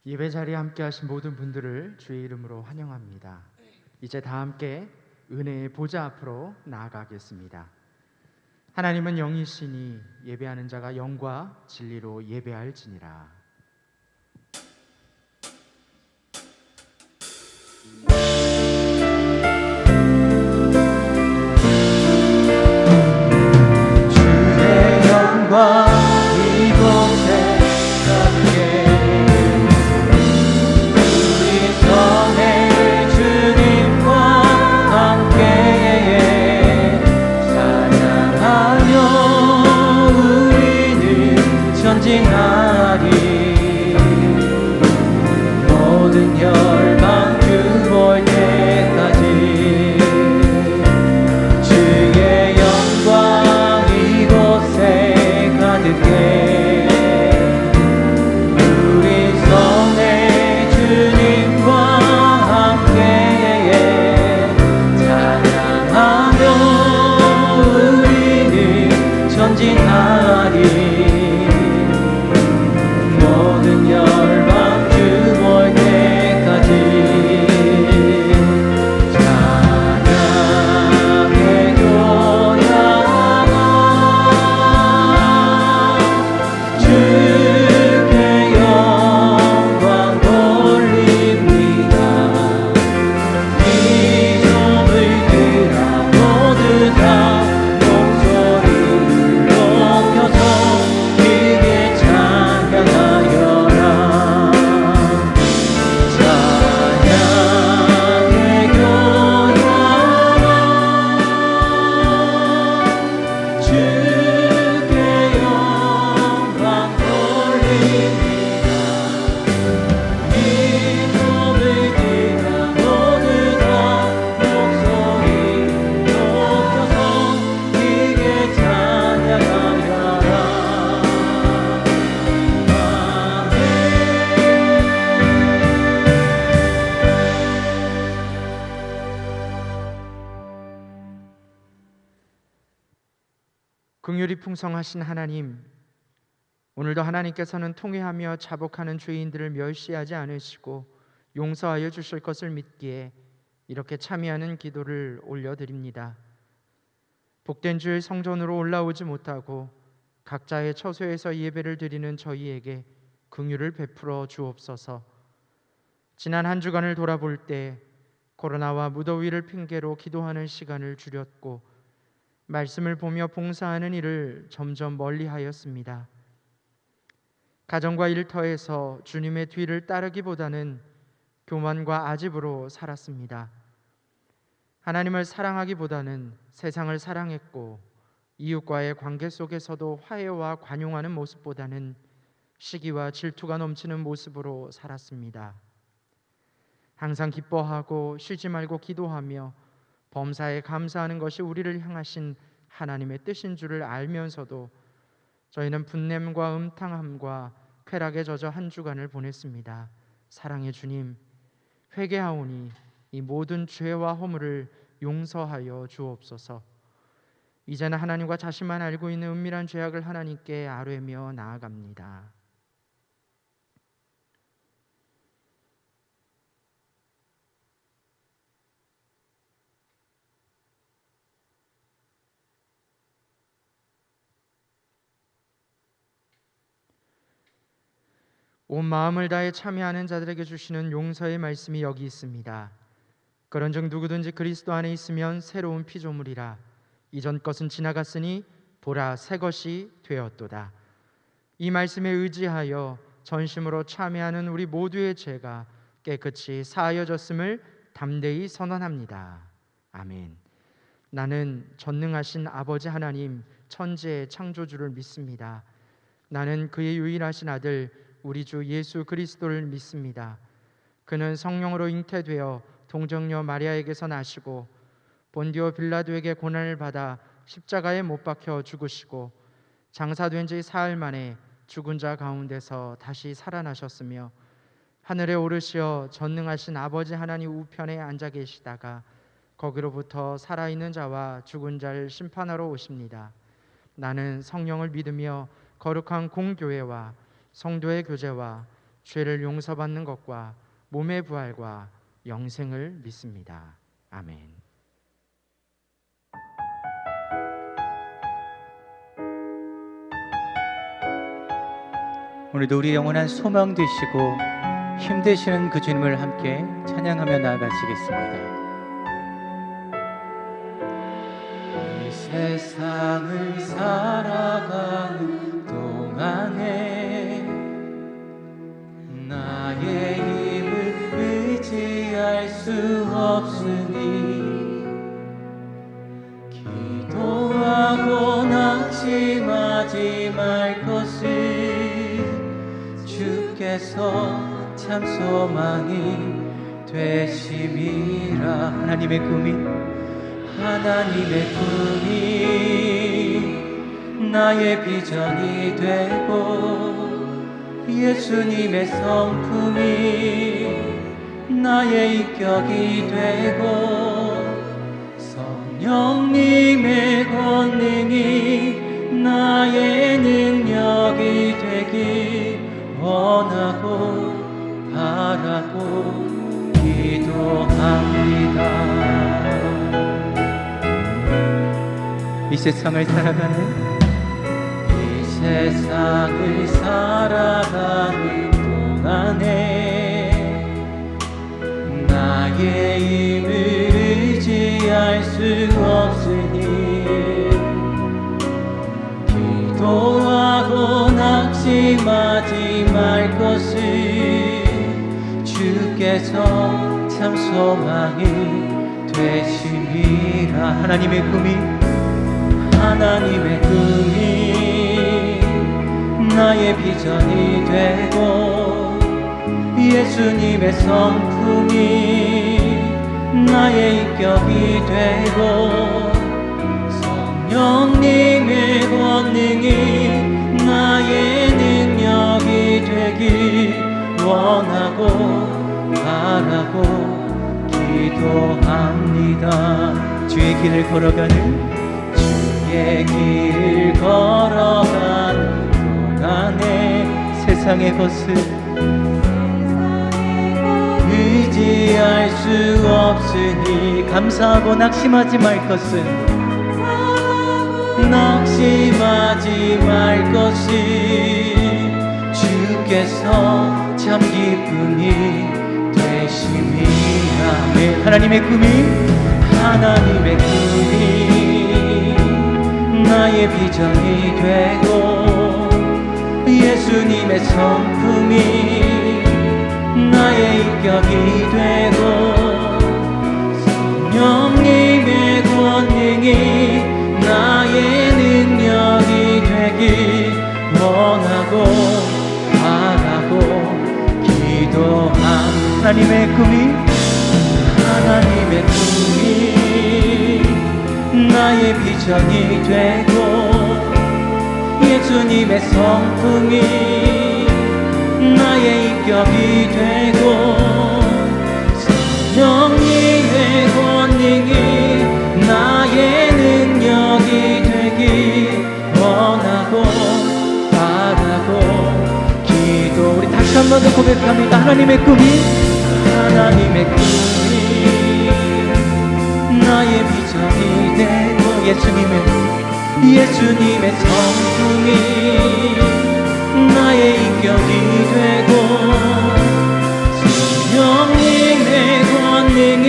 예배 자리에 함께 하신 모든 분들을 주의 이름으로 환영합니다. 이제 다 함께 은혜의 보좌 앞으로 나아가겠습니다. 하나님은 영이시니 예배하는 자가 영과 진리로 예배할지니라. 주의 영광 이곳에 가득해 우리 성의 주님과 함께 찬양하며 우리는 전진하리. 모든 열방 주 볼 때까지 주의 영광 이곳에 가득해 우리 성의 주님과 함께 찬양하며 우리는 전진하리. 모든 열방 주 볼 때까지 찬양의 교향아 주께 영광 돌립니다. 이 점을 들어 모두 다 목소리를 높여서 크게 찬양하여라. 찬양의 교향아 주께 영광 돌립니다. 이 점을 들어 모두 다 목소리 높여서 크게 찬양하여라. 긍휼이 풍성하신 하나님, 오늘도 하나님께서는 통회하며 자복하는 죄인들을 멸시하지 않으시고 용서하여 주실 것을 믿기에 이렇게 참여하는 기도를 올려드립니다. 복된 주의 성전으로 올라오지 못하고 각자의 처소에서 예배를 드리는 저희에게 긍휼을 베풀어 주옵소서. 지난 한 주간을 돌아볼 때 코로나와 무더위를 핑계로 기도하는 시간을 줄였고 말씀을 보며 봉사하는 일을 점점 멀리하였습니다. 가정과 일터에서 주님의 뒤를 따르기보다는 교만과 아집으로 살았습니다. 하나님을 사랑하기보다는 세상을 사랑했고 이웃과의 관계 속에서도 화해와 관용하는 모습보다는 시기와 질투가 넘치는 모습으로 살았습니다. 항상 기뻐하고 쉬지 말고 기도하며 범사에 감사하는 것이 우리를 향하신 하나님의 뜻인 줄을 알면서도 저희는 분냄과 음탕함과 쾌락에 젖어 한 주간을 보냈습니다. 사랑의 주님, 회개하오니 이 모든 죄와 허물을 용서하여 주옵소서. 이제는 하나님과 자신만 알고 있는 은밀한 죄악을 하나님께 아뢰며 나아갑니다. 온 마음을 다해 참여하는 자들에게 주시는 용서의 말씀이 여기 있습니다. 그런즉 누구든지 그리스도 안에 있으면 새로운 피조물이라. 이전 것은 지나갔으니 보라 새 것이 되었도다. 이 말씀에 의지하여 전심으로 참여하는 우리 모두의 죄가 깨끗이 사하여졌음을 담대히 선언합니다. 아멘. 나는 전능하신 아버지 하나님 천지의 창조주를 믿습니다. 나는 그의 유일하신 아들 우리 주 예수 그리스도를 믿습니다. 그는 성령으로 잉태되어 동정녀 마리아에게서 나시고 본디오 빌라도에게 고난을 받아 십자가에 못 박혀 죽으시고 장사된 지 사흘 만에 죽은 자 가운데서 다시 살아나셨으며 하늘에 오르시어 전능하신 아버지 하나님 우편에 앉아 계시다가 거기로부터 살아있는 자와 죽은 자를 심판하러 오십니다. 나는 성령을 믿으며 거룩한 공교회와 성도의 교제와 죄를 용서받는 것과 몸의 부활과 영생을 믿습니다. 아멘. 오늘도 우리 영원한 소망 되시고 힘 되시는 그 주님을 함께 찬양하며 나아가시겠습니다. 이 세상을 살아가는 동안에 나의 힘을 의지할 수 없으니 기도하고 낙심하지 말 것을 주께서 참 소망이 되심이라. 하나님의 꿈이 나의 비전이 되고 예수님의 성품이 나의 인격이 되고 성령님의 권능이 나의 능력이 되길 원하고 바라고 기도합니다. 이 세상을 살아가는 동안에 나의 힘을 의지할 수 없으니 기도하고 낙심하지 말 것을 주께서 참 소망이 되심이라. 하나님의 꿈이 나의 비전이 되고 예수님의 성품이 나의 인격이 되고 성령님의 권능이 나의 능력이 되길 원하고 바라고 기도합니다. 주의 길을 걸어간 동안에 세상의 것을 의지할 수 없으니 감사하고 낙심하지 말 것을 주께서 참 기쁨이 되심이라. 하나님의 꿈이 나의 비전이 되고 예수님의 성품이 나의 인격이 되고 성령님의 권능이 나의 능력이 되길 원하고 바라고 기도함. 하나님의 꿈이 나의 비전이 되고 예수님의 성품이 나의 인격이 되고 성령님의 권능이 나의 능력이 되길 원하고 바라고 기도. 우리 다시 한 번 더 고백합니다. 하나님의 꿈이 나의 비전이 되고 예수님의 성품이 나의 인격이 되고 성령님의 권능이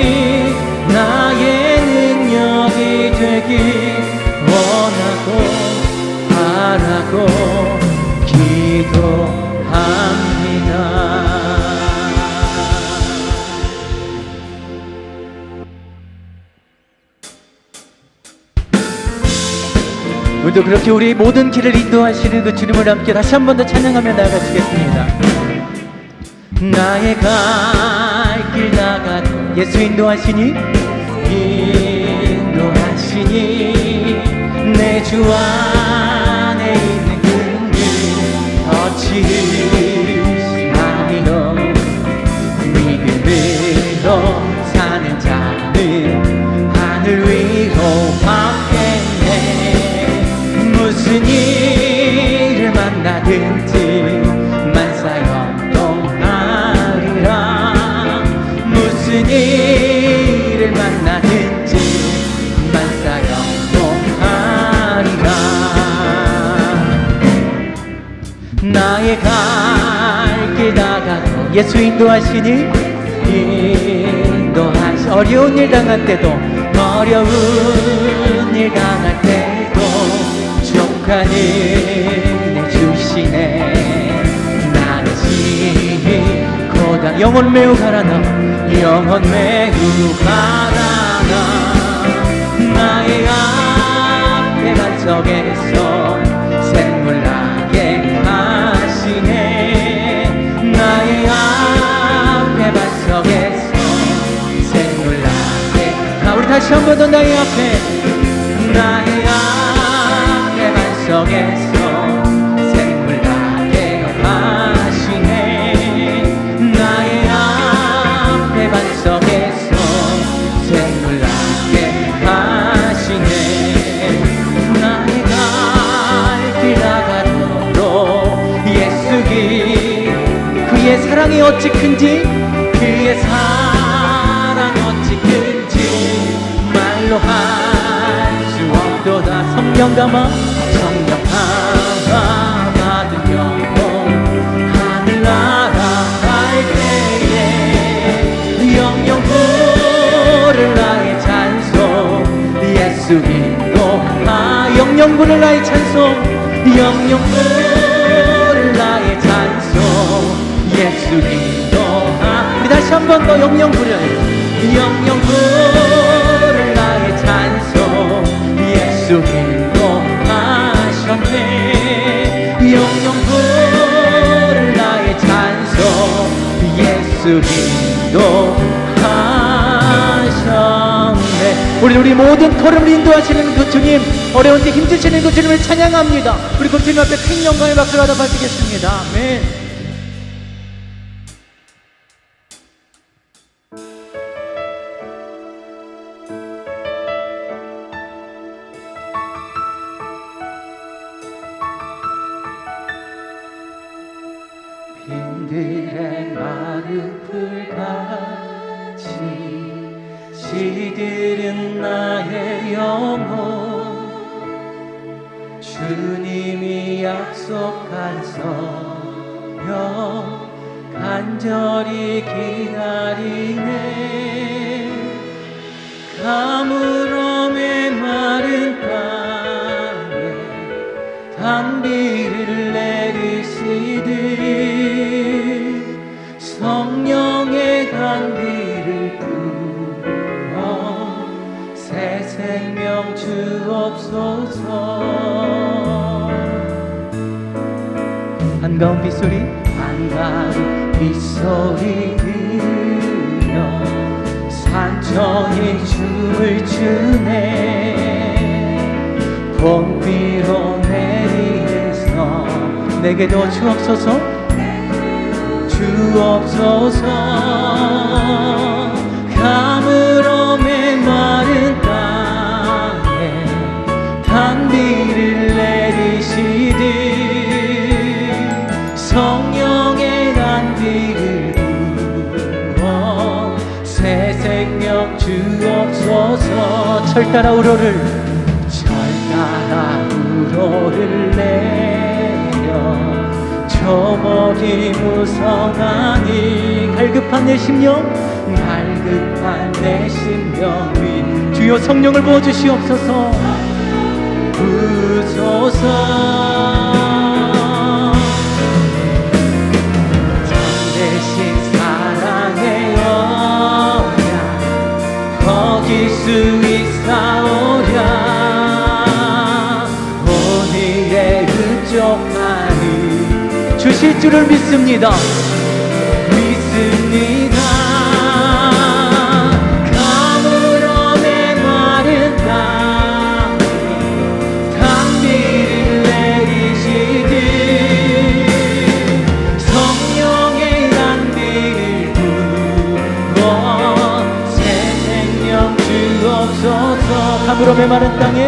나의 능력이 되길 원하고 바라고 기도합니다. 오늘도 그렇게 우리 모든 길을 인도하시는 그 주님을 함께 다시 한 번 더 찬양하며 나아가시겠습니다. 나의 갈 길 나가 예수 인도하시니 내 주 안에 있는 그늘 어찌하리요. 믿음으로 사는 자는 하늘 위로 받겠네. 무슨 일을 만나든지 만사형통 예수 인도하시니 어려운 일 당할 때도 어려운 일 당할 때도 족한 은혜 주시네. 나지 고다 영혼 매우 가라나 영혼 매우 가라나 나의 앞에 반석에서 샘물 나게 하시네. 나의 앞에 반석에서 샘물 나게 우리 다시 한 번 더 나의 앞에 반석에서 샘물 나게 하시네. 나의 앞에 반석에서 샘물 나게 하시네. 나의 갈 길 나가도록 예수님 그의 사랑이 어찌 큰지 그의 사랑이 어찌 큰지 말로 할 수 없도다. 성령 감아 받은 영혼 하늘나라 갈 때에 영영 부를 나의 찬송 예수 기도 영영 부를 나의 찬송 영영 부를 나의 찬송 예수 기도 우리 다시 한 번 더 영영 부려요. 영영 부를 나의 찬송 예수 기도 하셨네. 영영 부를 나의 찬송 예수 기도 하셨네. 우리 모든 걸음을 인도하시는 그 주님, 어려운 때 힘주시는 그 주님을 찬양합니다. 우리 그 주님 앞에 큰 영광의 박수를 하다 바치겠습니다. 아멘. 빈들의 마른 풀같이 시들은 나의 영혼 주님이 약속한 성령 간절히 기다리네. 가물어 메마른 땅에 단비를 내리시듯 성령의 단비를 부어 새 생명 주옵소서. 한가운 빗소리 한가운 빗소리 들려 산천이 춤을 추네. 봄비로 내리에서 내게도 주옵소서 주옵소서. 가물어 메마른 땅에 단비를 내리시듯 성령의 단비를 부어 새 생명 주옵소서. 철 따라 우러를 내려 조목이 무성하니 갈급한 내 심령 위 주여 성령을 부어주시옵소서. 부소서. 참되신 사랑의 언약 거기 수 있사오랴. 오늘의 흡족하니 주실 줄을 믿습니다. 가물어 메마른 땅에 단비를 내리시듯 성령의 단비를 부어 새 생명 주옵소서. 가물어 메마른 땅에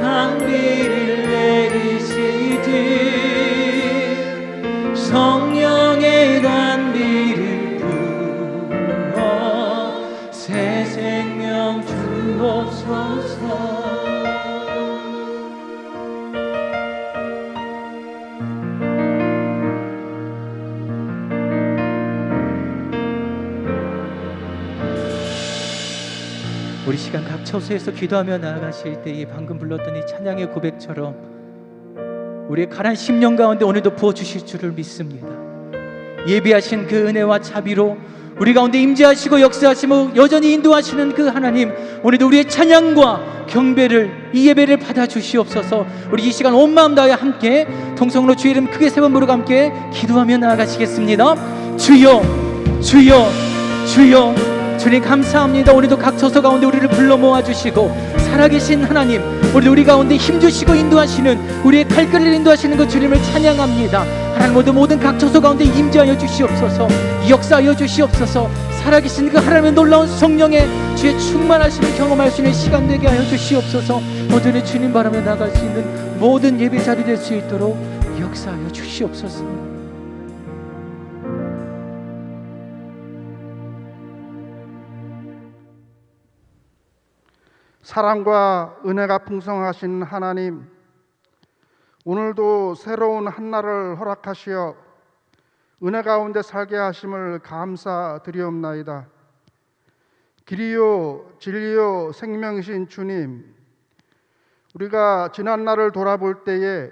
단비를 내리시듯 성령의 단비를 부어 새 생명 주옵소서. 우리 시간 각 처소에서 기도하며 나아가실 때 이 방금 불렀던 이 찬양의 고백처럼 우리의 가난 심령 가운데 오늘도 부어주실 줄을 믿습니다. 예비하신 그 은혜와 자비로 우리 가운데 임재하시고 역사하시고 여전히 인도하시는 그 하나님, 오늘도 우리의 찬양과 경배를, 이 예배를 받아주시옵소서. 우리 이 시간 온 마음 다하여 함께 통성으로 주의 이름 크게 세 번 부르고 함께 기도하며 나아가시겠습니다. 주여 주여 주여, 주님 감사합니다. 오늘도 각 처소 가운데 우리를 불러 모아주시고 살아계신 하나님, 우리 가운데 힘주시고 인도하시는, 우리의 갈 길을 인도하시는 그 주님을 찬양합니다. 하나님, 모든 각 처소 가운데 임재하여 주시옵소서, 역사하여 주시옵소서. 살아계신 그 하나님의 놀라운 성령의 주의 충만하심을 경험할 수 있는 시간 되게 하여 주시옵소서. 오늘의 주님 바라며 나갈 수 있는 모든 예배 자리 될 수 있도록 역사하여 주시옵소서. 사랑과 은혜가 풍성하신 하나님, 오늘도 새로운 한날을 허락하시어 은혜 가운데 살게 하심을 감사드리옵나이다. 길이요 진리요 생명이신 주님, 우리가 지난 날을 돌아볼 때에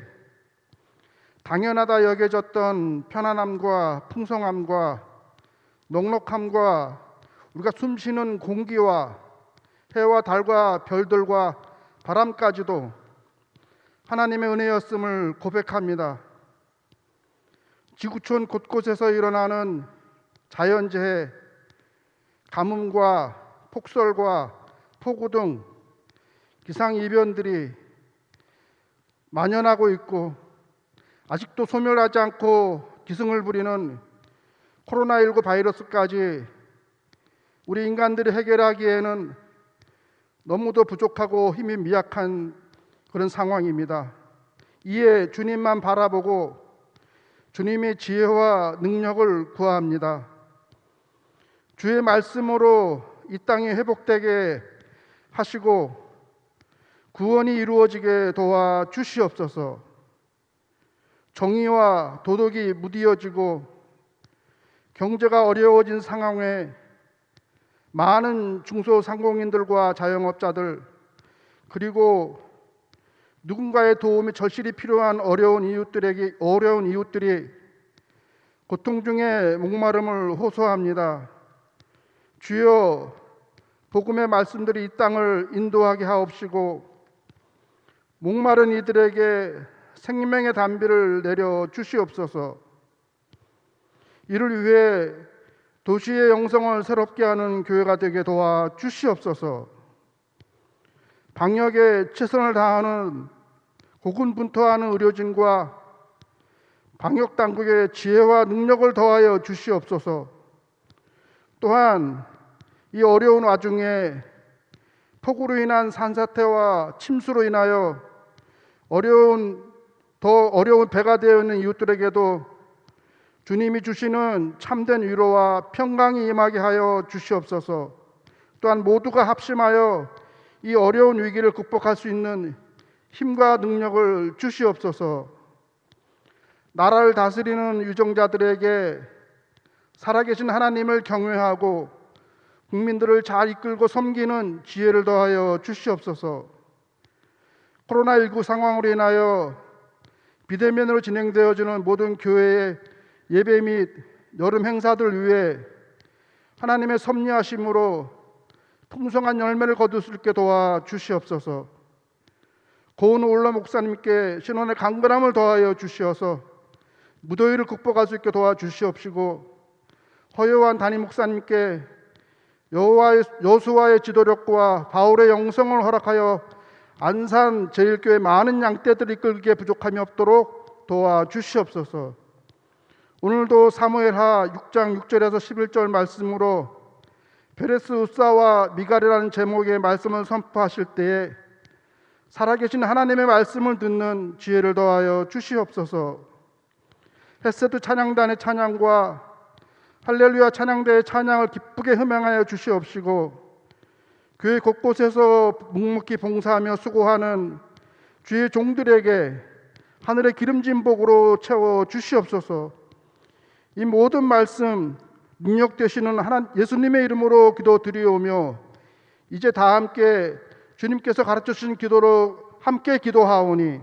당연하다 여겨졌던 편안함과 풍성함과 넉넉함과 우리가 숨쉬는 공기와 해와 달과 별들과 바람까지도 하나님의 은혜였음을 고백합니다. 지구촌 곳곳에서 일어나는 자연재해, 가뭄과 폭설과 폭우 등 기상이변들이 만연하고 있고, 아직도 소멸하지 않고 기승을 부리는 코로나19 바이러스까지 우리 인간들이 해결하기에는 너무도 부족하고 힘이 미약한 그런 상황입니다. 이에 주님만 바라보고 주님의 지혜와 능력을 구합니다. 주의 말씀으로 이 땅이 회복되게 하시고 구원이 이루어지게 도와 주시옵소서. 정의와 도덕이 무디어지고 경제가 어려워진 상황에 많은 중소상공인들과 자영업자들, 그리고 누군가의 도움이 절실히 필요한 어려운 이웃들이 고통 중에 목마름을 호소합니다. 주여, 복음의 말씀들이 이 땅을 인도하게 하옵시고 목마른 이들에게 생명의 담비를 내려 주시옵소서. 이를 위해 도시의 영성을 새롭게 하는 교회가 되게 도와 주시옵소서. 방역에 최선을 다하는 고군분투하는 의료진과 방역당국의 지혜와 능력을 더하여 주시옵소서. 또한 이 어려운 와중에 폭우로 인한 산사태와 침수로 인하여 더 어려운 배가 되어 있는 이웃들에게도 주님이 주시는 참된 위로와 평강이 임하게 하여 주시옵소서. 또한 모두가 합심하여 이 어려운 위기를 극복할 수 있는 힘과 능력을 주시옵소서. 나라를 다스리는 유정자들에게 살아계신 하나님을 경외하고 국민들을 잘 이끌고 섬기는 지혜를 더하여 주시옵소서. 코로나19 상황으로 인하여 비대면으로 진행되어지는 모든 교회의 예배 및 여름 행사들 위해 하나님의 섭리하심으로 풍성한 열매를 거둘 수 있게 도와 주시옵소서. 고은 올라 목사님께 신원의 강건함을 더하여 주시어서 무더위를 극복할 수 있게 도와 주시옵시고, 허요한 담임 목사님께 여수와의 지도력과 바울의 영성을 허락하여 안산 제일교회 많은 양떼들을 이끌기에 부족함이 없도록 도와 주시옵소서. 오늘도 사무엘하 6장 6절에서 11절 말씀으로 베레스 우사와 미갈이라는 제목의 말씀을 선포하실 때에 살아계신 하나님의 말씀을 듣는 지혜를 더하여 주시옵소서. 헷세드 찬양단의 찬양과 할렐루야 찬양대의 찬양을 기쁘게 흠양하여 주시옵시고, 교회 곳곳에서 묵묵히 봉사하며 수고하는 주의 종들에게 하늘의 기름진 복으로 채워 주시옵소서. 이 모든 말씀 능력 되시는 예수님의 이름으로 기도드리오며 이제 다 함께 주님께서 가르쳐 주신 기도로 함께 기도하오니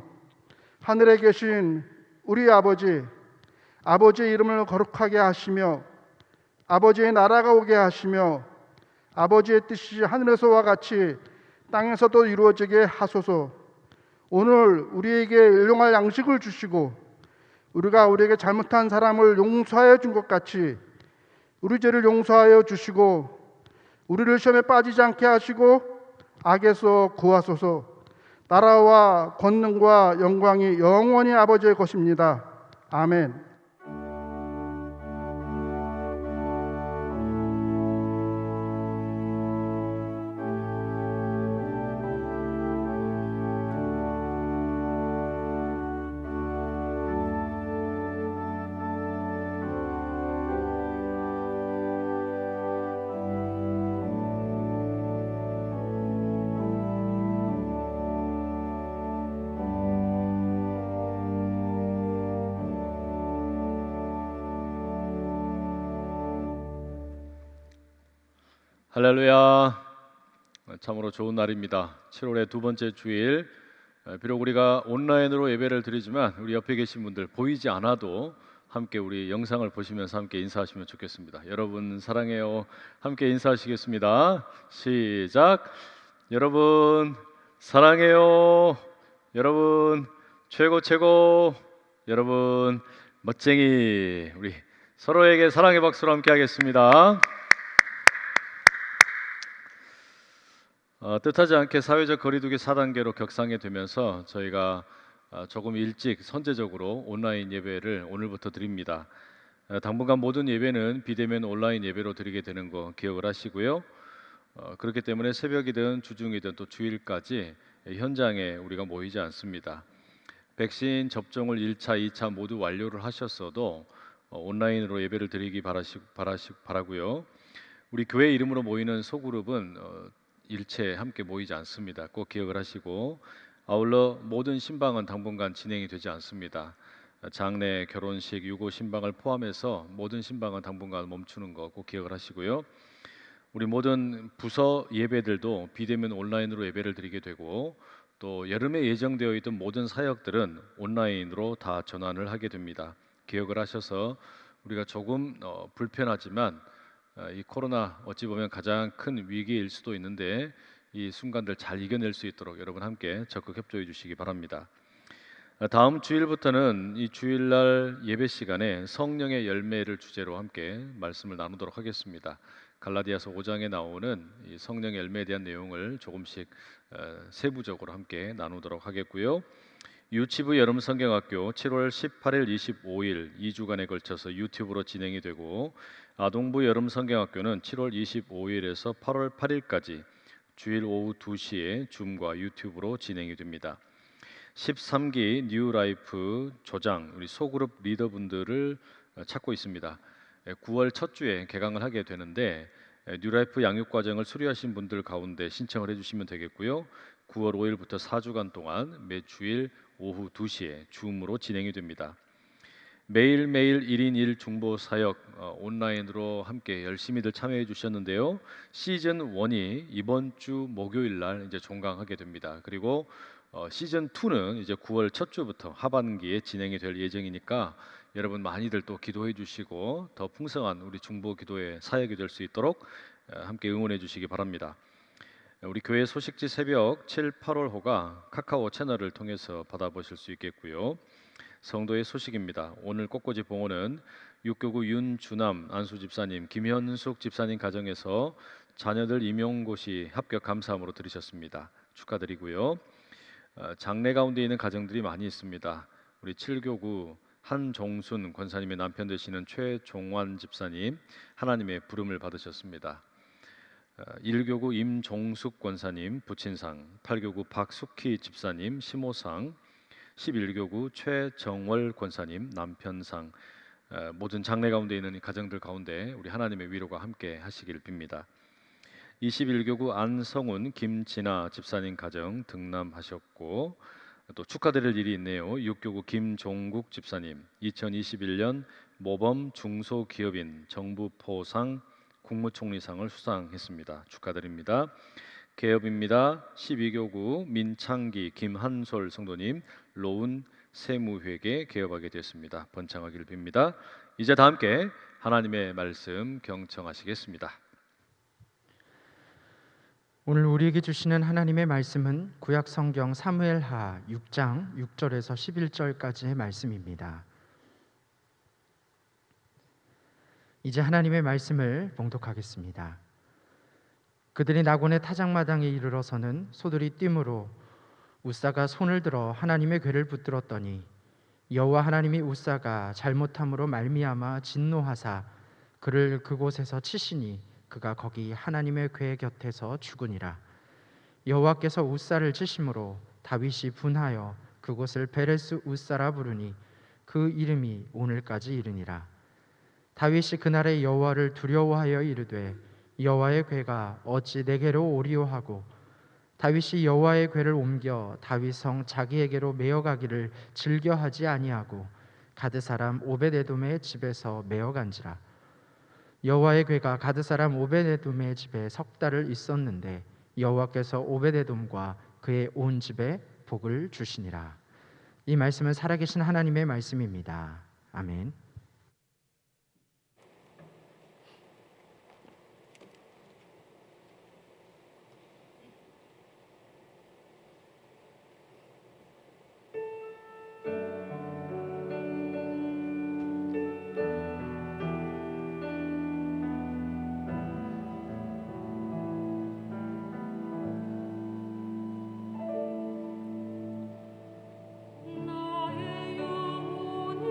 하늘에 계신 우리 아버지의 이름을 거룩하게 하시며 아버지의 나라가 오게 하시며 아버지의 뜻이 하늘에서와 같이 땅에서도 이루어지게 하소서. 오늘 우리에게 일용할 양식을 주시고 우리가 우리에게 잘못한 사람을 용서하여 준 것 같이 우리 죄를 용서하여 주시고 우리를 시험에 빠지지 않게 하시고 악에서 구하소서. 나라와 권능과 영광이 영원히 아버지의 것입니다. 아멘. 할렐루야. 참으로 좋은 날입니다. 7월의 두 번째 주일. 비록 우리가 온라인으로 예배를 드리지만 우리 옆에 계신 분들 보이지 않아도 함께 우리 영상을 보시면서 함께 인사하시면 좋겠습니다. 여러분 사랑해요. 함께 인사하시겠습니다. 시작. 여러분 사랑해요. 여러분 최고 최고. 여러분 멋쟁이. 우리 서로에게 사랑의 박수로 함께 하겠습니다. 뜻하지 않게 사회적 거리두기 4단계로 격상이 되면서 저희가 조금 일찍 선제적으로 온라인 예배를 오늘부터 드립니다. 당분간 모든 예배는 비대면 온라인 예배로 드리게 되는 거 기억을 하시고요. 그렇기 때문에 새벽이든 주중이든 또 주일까지 현장에 우리가 모이지 않습니다. 백신 접종을 1차, 2차 모두 완료를 하셨어도 온라인으로 예배를 드리기 바라고요. 우리 교회 이름으로 모이는 소그룹은 일체 함께 모이지 않습니다. 꼭 기억을 하시고 아울러 모든 신방은 당분간 진행이 되지 않습니다. 장례, 결혼식, 유고 신방을 포함해서 모든 신방은 당분간 멈추는 거 꼭 기억을 하시고요. 우리 모든 부서 예배들도 비대면 온라인으로 예배를 드리게 되고 또 여름에 예정되어 있던 모든 사역들은 온라인으로 다 전환을 하게 됩니다. 기억을 하셔서 우리가 조금 불편하지만 이 코로나 어찌 보면 가장 큰 위기일 수도 있는데 이 순간들 잘 이겨낼 수 있도록 여러분 함께 적극 협조해 주시기 바랍니다. 다음 주일부터는 이 주일날 예배 시간에 성령의 열매를 주제로 함께 말씀을 나누도록 하겠습니다. 갈라디아서 5장에 나오는 이 성령의 열매에 대한 내용을 조금씩 세부적으로 함께 나누도록 하겠고요. 유치부 여름 성경학교 7월 18일, 25일 2주간에 걸쳐서 유튜브로 진행이 되고 아동부 여름 성경학교는 7월 25일에서 8월 8일까지 주일 오후 2시에 줌과 유튜브로 진행이 됩니다. 13기 뉴라이프 조장 우리 소그룹 리더분들을 찾고 있습니다. 9월 첫 주에 개강을 하게 되는데 뉴라이프 양육 과정을 수료하신 분들 가운데 신청을 해주시면 되겠고요. 9월 5일부터 4주간 동안 매 주일 오후 2시에 줌으로 진행이 됩니다. 매일매일 1인 1 중보 사역 온라인으로 함께 열심히들 참여해 주셨는데요. 시즌 1이 이번 주 목요일 날 이제 종강하게 됩니다. 그리고 시즌 2는 이제 9월 첫 주부터 하반기에 진행이 될 예정이니까 여러분 많이들 또 기도해 주시고 더 풍성한 우리 중보 기도의 사역이 될 수 있도록 함께 응원해 주시기 바랍니다. 우리 교회 소식지 새벽 7, 8월호가 카카오 채널을 통해서 받아보실 수 있겠고요. 성도의 소식입니다. 오늘 꽃꽂이 봉헌은 육교구 윤주남 안수집사님, 김현숙 집사님 가정에서 자녀들 임용고시 합격 감사함으로 드리셨습니다. 축하드리고요. 장례 가운데 있는 가정들이 많이 있습니다. 우리 7교구 한종순 권사님의 남편 되시는 최종환 집사님 하나님의 부름을 받으셨습니다. 1교구 임종숙 권사님 부친상, 8교구 박숙희 집사님 시모상, 11교구 최정월 권사님 남편상, 모든 장례 가운데 있는 가정들 가운데 우리 하나님의 위로가 함께 하시기를 빕니다. 21교구 안성훈 김진아 집사님 가정 등남하셨고 또 축하드릴 일이 있네요. 6교구 김종국 집사님 2021년 모범 중소기업인 정부 포상 국무총리상을 수상했습니다. 축하드립니다. 개업입니다. 12교구 민창기 김한솔 성도님 로운 세무회계 개업하게 되었습니다. 번창하기를 빕니다. 이제 다 함께 하나님의 말씀 경청하시겠습니다. 오늘 우리에게 주시는 하나님의 말씀은 구약 성경 사무엘하 6장 6절에서 11절까지의 말씀입니다. 이제 하나님의 말씀을 봉독하겠습니다. 그들이 나곤의 타작마당에 이르러서는 소들이 띠므로 웃사가 손을 들어 하나님의 궤를 붙들었더니 여호와 하나님이 웃사가 잘못함으로 말미암아 진노하사 그를 그곳에서 치시니 그가 거기 하나님의 궤 곁에서 죽으니라. 여호와께서 웃사를 치심으로 다윗이 분하여 그곳을 베레스 웃사라 부르니 그 이름이 오늘까지 이르니라. 다윗이 그날에 여호와를 두려워하여 이르되 여호와의 궤가 어찌 내게로 오리오 하고 다윗이 여호와의 궤를 옮겨 다윗 성 자기에게로 메어가기를 즐겨하지 아니하고 가드 사람 오벳에돔의 집에서 메어간지라. 여호와의 궤가 가드 사람 오벳에돔의 집에 석 달을 있었는데 여호와께서 오벳에돔과 그의 온 집에 복을 주시니라. 이 말씀은 살아계신 하나님의 말씀입니다. 아멘. 나의 영혼이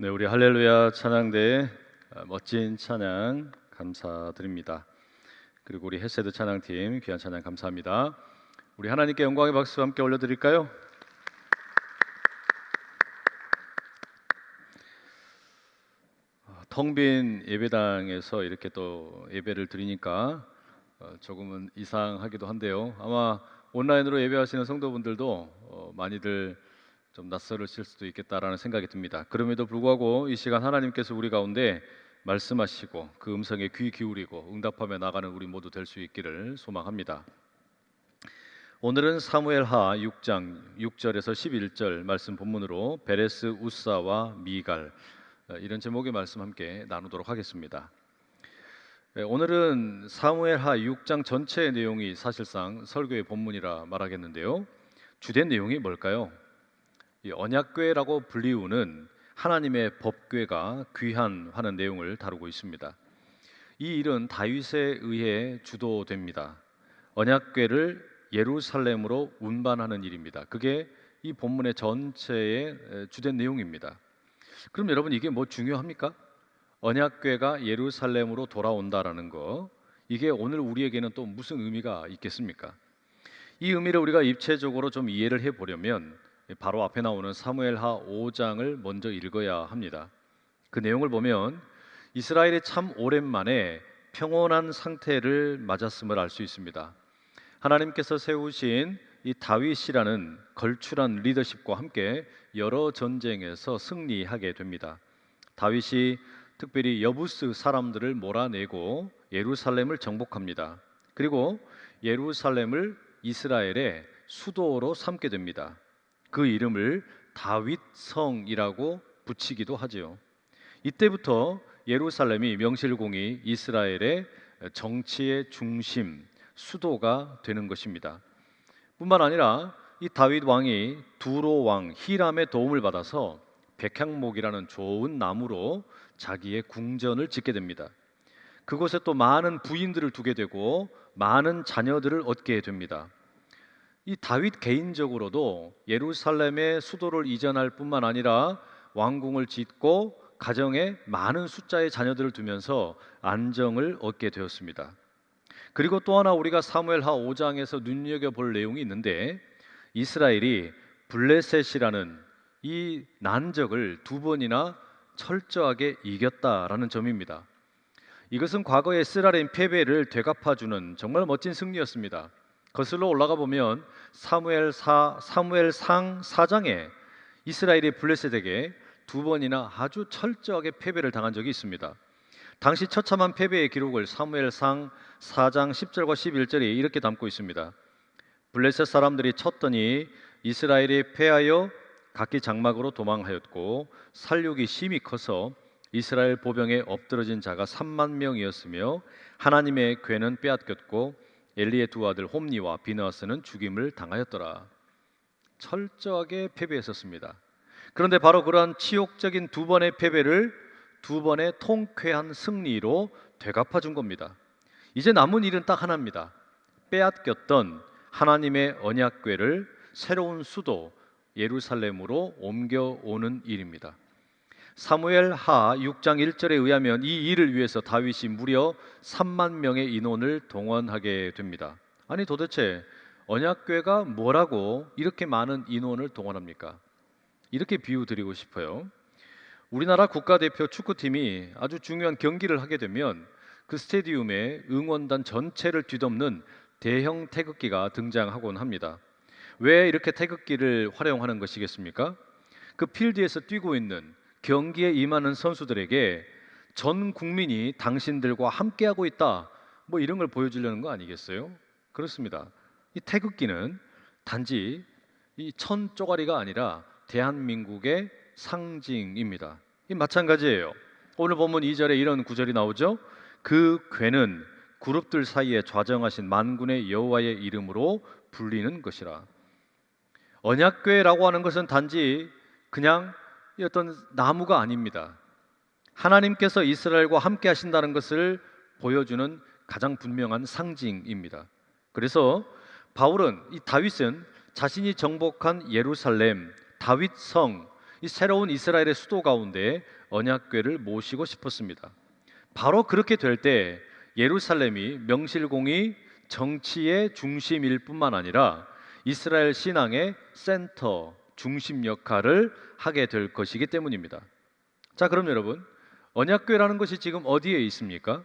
네, 우리 할렐루야 찬양대의 멋진 찬양 감사드립니다. 그리고 우리 헤세드 찬양팀 귀한 찬양 감사합니다. 우리 하나님께 영광의 박수 함께 올려드릴까요? 텅 빈 예배당에서 이렇게 또 예배를 드리니까 조금은 이상하기도 한데요. 아마 온라인으로 예배하시는 성도분들도 많이들 좀 낯설으실 수도 있겠다라는 생각이 듭니다. 그럼에도 불구하고 이 시간 하나님께서 우리 가운데 말씀하시고 그 음성에 귀 기울이고 응답하며 나가는 우리 모두 될 수 있기를 소망합니다. 오늘은 사무엘하 6장 6절에서 11절 말씀 본문으로 베레스 우사와 미갈 이런 제목의 말씀 함께 나누도록 하겠습니다. 오늘은 사무엘하 6장 전체의 내용이 사실상 설교의 본문이라 말하겠는데요. 주된 내용이 뭘까요? 이 언약궤라고 불리우는 하나님의 법궤가 귀환하는 내용을 다루고 있습니다. 이 일은 다윗에 의해 주도됩니다. 언약궤를 예루살렘으로 운반하는 일입니다. 그게 이 본문의 전체의 주된 내용입니다. 그럼 여러분 이게 뭐 중요합니까? 언약궤가 예루살렘으로 돌아온다라는 거, 이게 오늘 우리에게는 또 무슨 의미가 있겠습니까? 이 의미를 우리가 입체적으로 좀 이해를 해보려면 바로 앞에 나오는 사무엘하 5장을 먼저 읽어야 합니다. 그 내용을 보면 이스라엘이 참 오랜만에 평온한 상태를 맞았음을 알 수 있습니다. 하나님께서 세우신 이 다윗이라는 걸출한 리더십과 함께 여러 전쟁에서 승리하게 됩니다. 다윗이 특별히 여부스 사람들을 몰아내고 예루살렘을 정복합니다. 그리고 예루살렘을 이스라엘의 수도로 삼게 됩니다. 그 이름을 다윗성이라고 붙이기도 하지요. 이때부터 예루살렘이 명실공히 이스라엘의 정치의 중심, 수도가 되는 것입니다. 뿐만 아니라 이 다윗 왕이 두로 왕 히람의 도움을 받아서 백향목이라는 좋은 나무로 자기의 궁전을 짓게 됩니다. 그곳에 또 많은 부인들을 두게 되고 많은 자녀들을 얻게 됩니다. 이 다윗 개인적으로도 예루살렘의 수도를 이전할 뿐만 아니라 왕궁을 짓고 가정에 많은 숫자의 자녀들을 두면서 안정을 얻게 되었습니다. 그리고 또 하나 우리가 사무엘하 5장에서 눈여겨볼 내용이 있는데, 이스라엘이 블레셋이라는 이 난적을 2번이나 철저하게 이겼다라는 점입니다. 이것은 과거의 스라림 패배를 되갚아주는 정말 멋진 승리였습니다. 거슬러 올라가 보면 사무엘상 4장에 이스라엘이 블레셋에게 2번이나 아주 철저하게 패배를 당한 적이 있습니다. 당시 처참한 패배의 기록을 사무엘상 4장 10절과 11절에 이렇게 담고 있습니다. 블레셋 사람들이 쳤더니 이스라엘이 패하여 각기 장막으로 도망하였고 살육이 심히 커서 이스라엘 보병에 엎드러진 자가 3만 명이었으며 하나님의 궤는 빼앗겼고 엘리의 두 아들 홈니와 비느하스는 죽임을 당하였더라. 철저하게 패배했었습니다. 그런데 바로 그러한 치욕적인 2번의 패배를 2번의 통쾌한 승리로 되갚아준 겁니다. 이제 남은 일은 딱 하나입니다. 빼앗겼던 하나님의 언약궤를 새로운 수도 예루살렘으로 옮겨오는 일입니다. 사무엘하 6장 1절에 의하면 이 일을 위해서 다윗이 무려 3만 명의 인원을 동원하게 됩니다. 아니 도대체 언약궤가 뭐라고 이렇게 많은 인원을 동원합니까? 이렇게 비유 드리고 싶어요. 우리나라 국가대표 축구팀이 아주 중요한 경기를 하게 되면 그 스테디움에 응원단 전체를 뒤덮는 대형 태극기가 등장하곤 합니다. 왜 이렇게 태극기를 활용하는 것이겠습니까? 그 필드에서 뛰고 있는 경기에 임하는 선수들에게 전 국민이 당신들과 함께하고 있다, 뭐 이런 걸 보여주려는 거 아니겠어요? 그렇습니다. 이 태극기는 단지 이 천 쪼가리가 아니라 대한민국의 상징입니다. 이 마찬가지예요. 오늘 본문 2절에 이런 구절이 나오죠. 그 궤는 그룹들 사이에 좌정하신 만군의 여호와의 이름으로 불리는 것이라. 언약궤라고 하는 것은 단지 그냥 어떤 나무가 아닙니다. 하나님께서 이스라엘과 함께 하신다는 것을 보여주는 가장 분명한 상징입니다. 그래서 바울은 이 다윗은 자신이 정복한 예루살렘, 다윗성, 이 새로운 이스라엘의 수도 가운데 언약궤를 모시고 싶었습니다. 바로 그렇게 될 때 예루살렘이 명실공히 정치의 중심일 뿐만 아니라 이스라엘 신앙의 센터, 중심 역할을 하게 될 것이기 때문입니다. 자, 그럼 여러분, 언약궤라는 것이 지금 어디에 있습니까?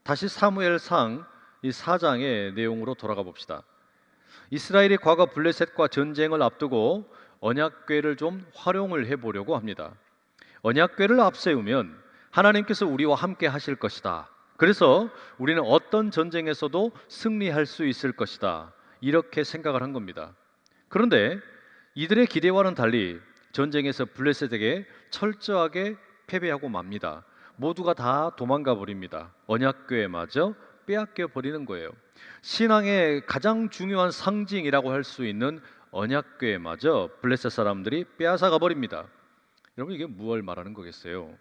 다시 사무엘상 이 4장의 내용으로 돌아가 봅시다. 이스라엘이 과거 블레셋과 전쟁을 앞두고 언약궤를 좀 활용을 해보려고 합니다. 언약궤를 앞세우면 하나님께서 우리와 함께 하실 것이다. 그래서 우리는 어떤 전쟁에서도 승리할 수 있을 것이다. 이렇게 생각을 한 겁니다. 그런데 이들의 기대와는 달리 전쟁에서 블레셋에게 철저하게 패배하고 맙니다. 모두가 다 도망가 버립니다. 언약궤마저 빼앗겨 버리는 거예요. 신앙의 가장 중요한 상징이라고 할 수 있는 언약궤마저 블레셋 사람들이 빼앗아가 버립니다. 여러분, 이게 무엇을 말하는 거겠어요?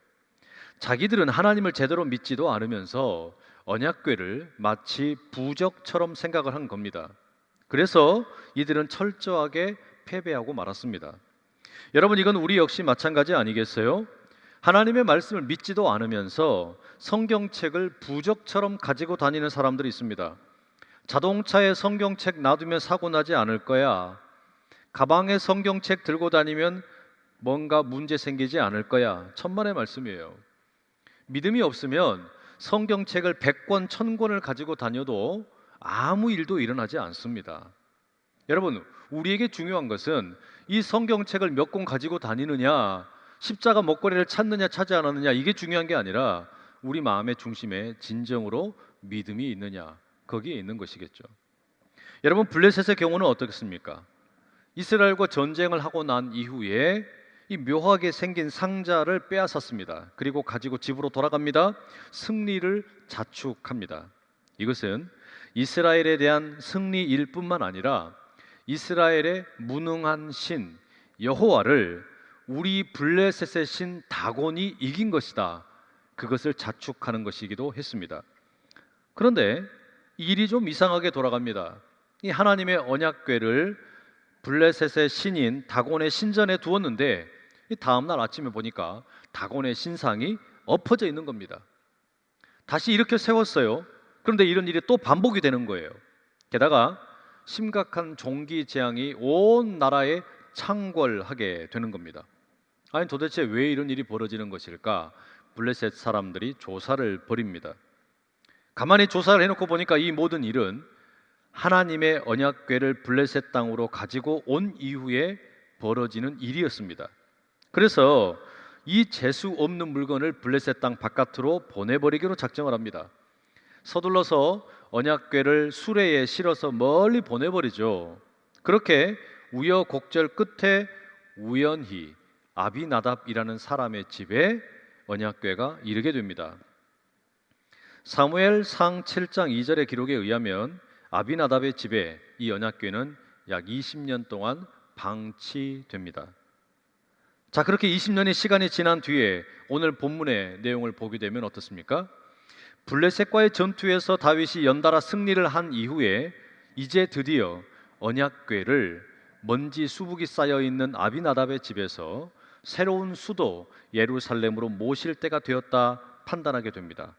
자기들은 하나님을 제대로 믿지도 않으면서 언약궤를 마치 부적처럼 생각을 한 겁니다. 그래서 이들은 철저하게 패배하고 말았습니다. 여러분, 이건 우리 역시 마찬가지 아니겠어요? 하나님의 말씀을 믿지도 않으면서 성경책을 부적처럼 가지고 다니는 사람들이 있습니다. 자동차에 성경책 놔두면 사고 나지 않을 거야. 가방에 성경책 들고 다니면 뭔가 문제 생기지 않을 거야. 천만의 말씀이에요. 믿음이 없으면 성경책을 100권, 1000권을 가지고 다녀도 아무 일도 일어나지 않습니다. 여러분, 우리에게 중요한 것은 이 성경책을 몇 권 가지고 다니느냐, 십자가 목걸이를 찾느냐 찾지 않았느냐, 이게 중요한 게 아니라 우리 마음의 중심에 진정으로 믿음이 있느냐, 거기에 있는 것이겠죠. 여러분, 블레셋의 경우는 어떻습니까? 이스라엘과 전쟁을 하고 난 이후에 이 묘하게 생긴 상자를 빼앗았습니다. 그리고 가지고 집으로 돌아갑니다. 승리를 자축합니다. 이것은 이스라엘에 대한 승리일 뿐만 아니라 이스라엘의 무능한 신 여호와를 우리 블레셋의 신 다곤이 이긴 것이다. 그것을 자축하는 것이기도 했습니다. 그런데 일이 좀 이상하게 돌아갑니다. 이 하나님의 언약궤를 블레셋의 신인 다곤의 신전에 두었는데 이 다음 날 아침에 보니까 다곤의 신상이 엎어져 있는 겁니다. 다시 이렇게 세웠어요. 그런데 이런 일이 또 반복이 되는 거예요. 게다가 심각한 종기 재앙이 온 나라에 창궐하게 되는 겁니다. 아니, 도대체 왜 이런 일이 벌어지는 것일까? 블레셋 사람들이 조사를 벌입니다. 가만히 조사를 해놓고 보니까 이 모든 일은 하나님의 언약궤를 블레셋 땅으로 가지고 온 이후에 벌어지는 일이었습니다. 그래서 이 재수 없는 물건을 블레셋 땅 바깥으로 보내버리기로 작정을 합니다. 서둘러서 언약궤를 수레에 실어서 멀리 보내버리죠. 그렇게 우여곡절 끝에 우연히 아비나답이라는 사람의 집에 언약궤가 이르게 됩니다. 사무엘상 7장 2절의 기록에 의하면 아비나답의 집에 이 언약궤는 약 20년 동안 방치됩니다. 자, 그렇게 20년의 시간이 지난 뒤에 오늘 본문의 내용을 보게 되면 어떻습니까? 블레셋과의 전투에서 다윗이 연달아 승리를 한 이후에 이제 드디어 언약궤를 먼지 수북이 쌓여 있는 아비나답의 집에서 새로운 수도 예루살렘으로 모실 때가 되었다 판단하게 됩니다.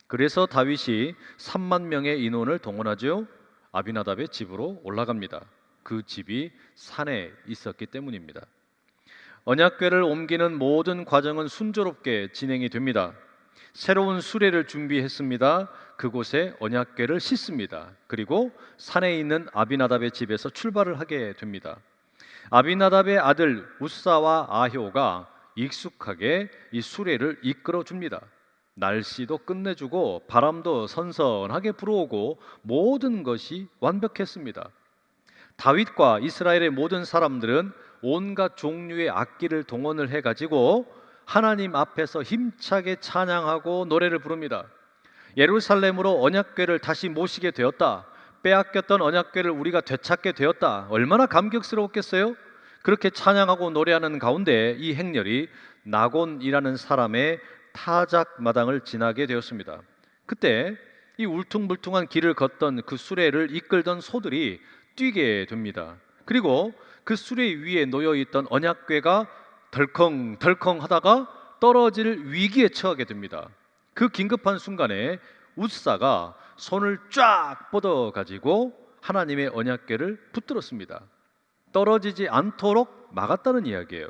그래서 다윗이 3만 명의 인원을 동원하죠. 아비나답의 집으로 올라갑니다. 그 집이 산에 있었기 때문입니다. 언약궤를 옮기는 모든 과정은 순조롭게 진행이 됩니다. 새로운 수레를 준비했습니다. 그곳에 언약궤를 싣습니다. 그리고 산에 있는 아비나답의 집에서 출발을 하게 됩니다. 아비나답의 아들 우사와 아효가 익숙하게 이 수레를 이끌어 줍니다. 날씨도 끝내주고 바람도 선선하게 불어오고 모든 것이 완벽했습니다. 다윗과 이스라엘의 모든 사람들은 온갖 종류의 악기를 동원을 해가지고 하나님 앞에서 힘차게 찬양하고 노래를 부릅니다. 예루살렘으로 언약궤를 다시 모시게 되었다. 빼앗겼던 언약궤를 우리가 되찾게 되었다. 얼마나 감격스러웠겠어요? 그렇게 찬양하고 노래하는 가운데 이 행렬이 나곤이라는 사람의 타작마당을 지나게 되었습니다. 그때 이 울퉁불퉁한 길을 걷던 그 수레를 이끌던 소들이 뛰게 됩니다. 그리고 그 수레 위에 놓여있던 언약궤가 덜컹덜컹 하다가 떨어질 위기에 처하게 됩니다. 그 긴급한 순간에 웃사가 손을 쫙 뻗어 가지고 하나님의 언약궤를 붙들었습니다. 떨어지지 않도록 막았다는 이야기예요.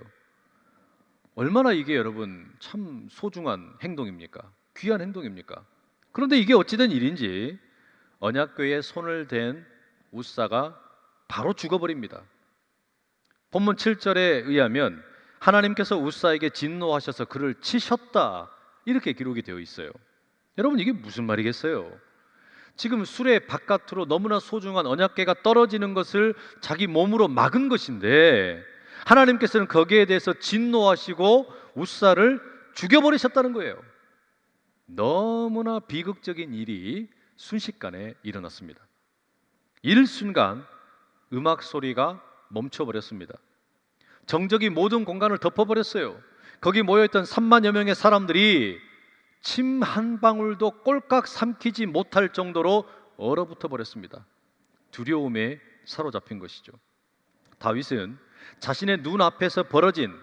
얼마나 이게 여러분 참 소중한 행동입니까? 귀한 행동입니까? 그런데 이게 어찌된 일인지 언약궤에 손을 댄 웃사가 바로 죽어버립니다. 본문 7절에 의하면 하나님께서 웃사에게 진노하셔서 그를 치셨다, 이렇게 기록이 되어 있어요. 여러분, 이게 무슨 말이겠어요? 지금 수레 바깥으로 너무나 소중한 언약궤가 떨어지는 것을 자기 몸으로 막은 것인데 하나님께서는 거기에 대해서 진노하시고 웃사를 죽여버리셨다는 거예요. 너무나 비극적인 일이 순식간에 일어났습니다. 일순간 음악 소리가 멈춰버렸습니다. 정적이 모든 공간을 덮어버렸어요. 거기 모여있던 3만여 명의 사람들이 침 한 방울도 꼴깍 삼키지 못할 정도로 얼어붙어 버렸습니다. 두려움에 사로잡힌 것이죠. 다윗은 자신의 눈앞에서 벌어진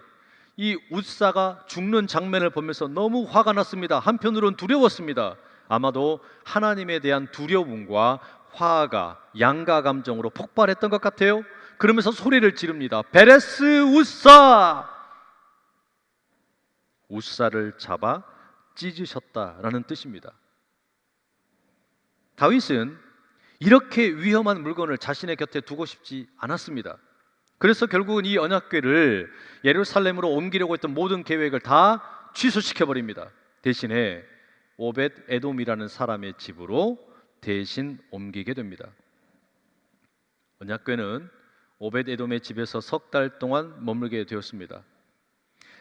이 웃사가 죽는 장면을 보면서 너무 화가 났습니다. 한편으로는 두려웠습니다. 아마도 하나님에 대한 두려움과 화가 양가 감정으로 폭발했던 것 같아요. 그러면서 소리를 지릅니다. 베레스 웃사! 웃사를 잡아 찢으셨다라는 뜻입니다. 다윗은 이렇게 위험한 물건을 자신의 곁에 두고 싶지 않았습니다. 그래서 결국은 이 언약궤를 예루살렘으로 옮기려고 했던 모든 계획을 다 취소시켜버립니다. 대신에 오벳 에돔이라는 사람의 집으로 대신 옮기게 됩니다. 언약궤는 오벳 에돔의 집에서 석 달 동안 머물게 되었습니다.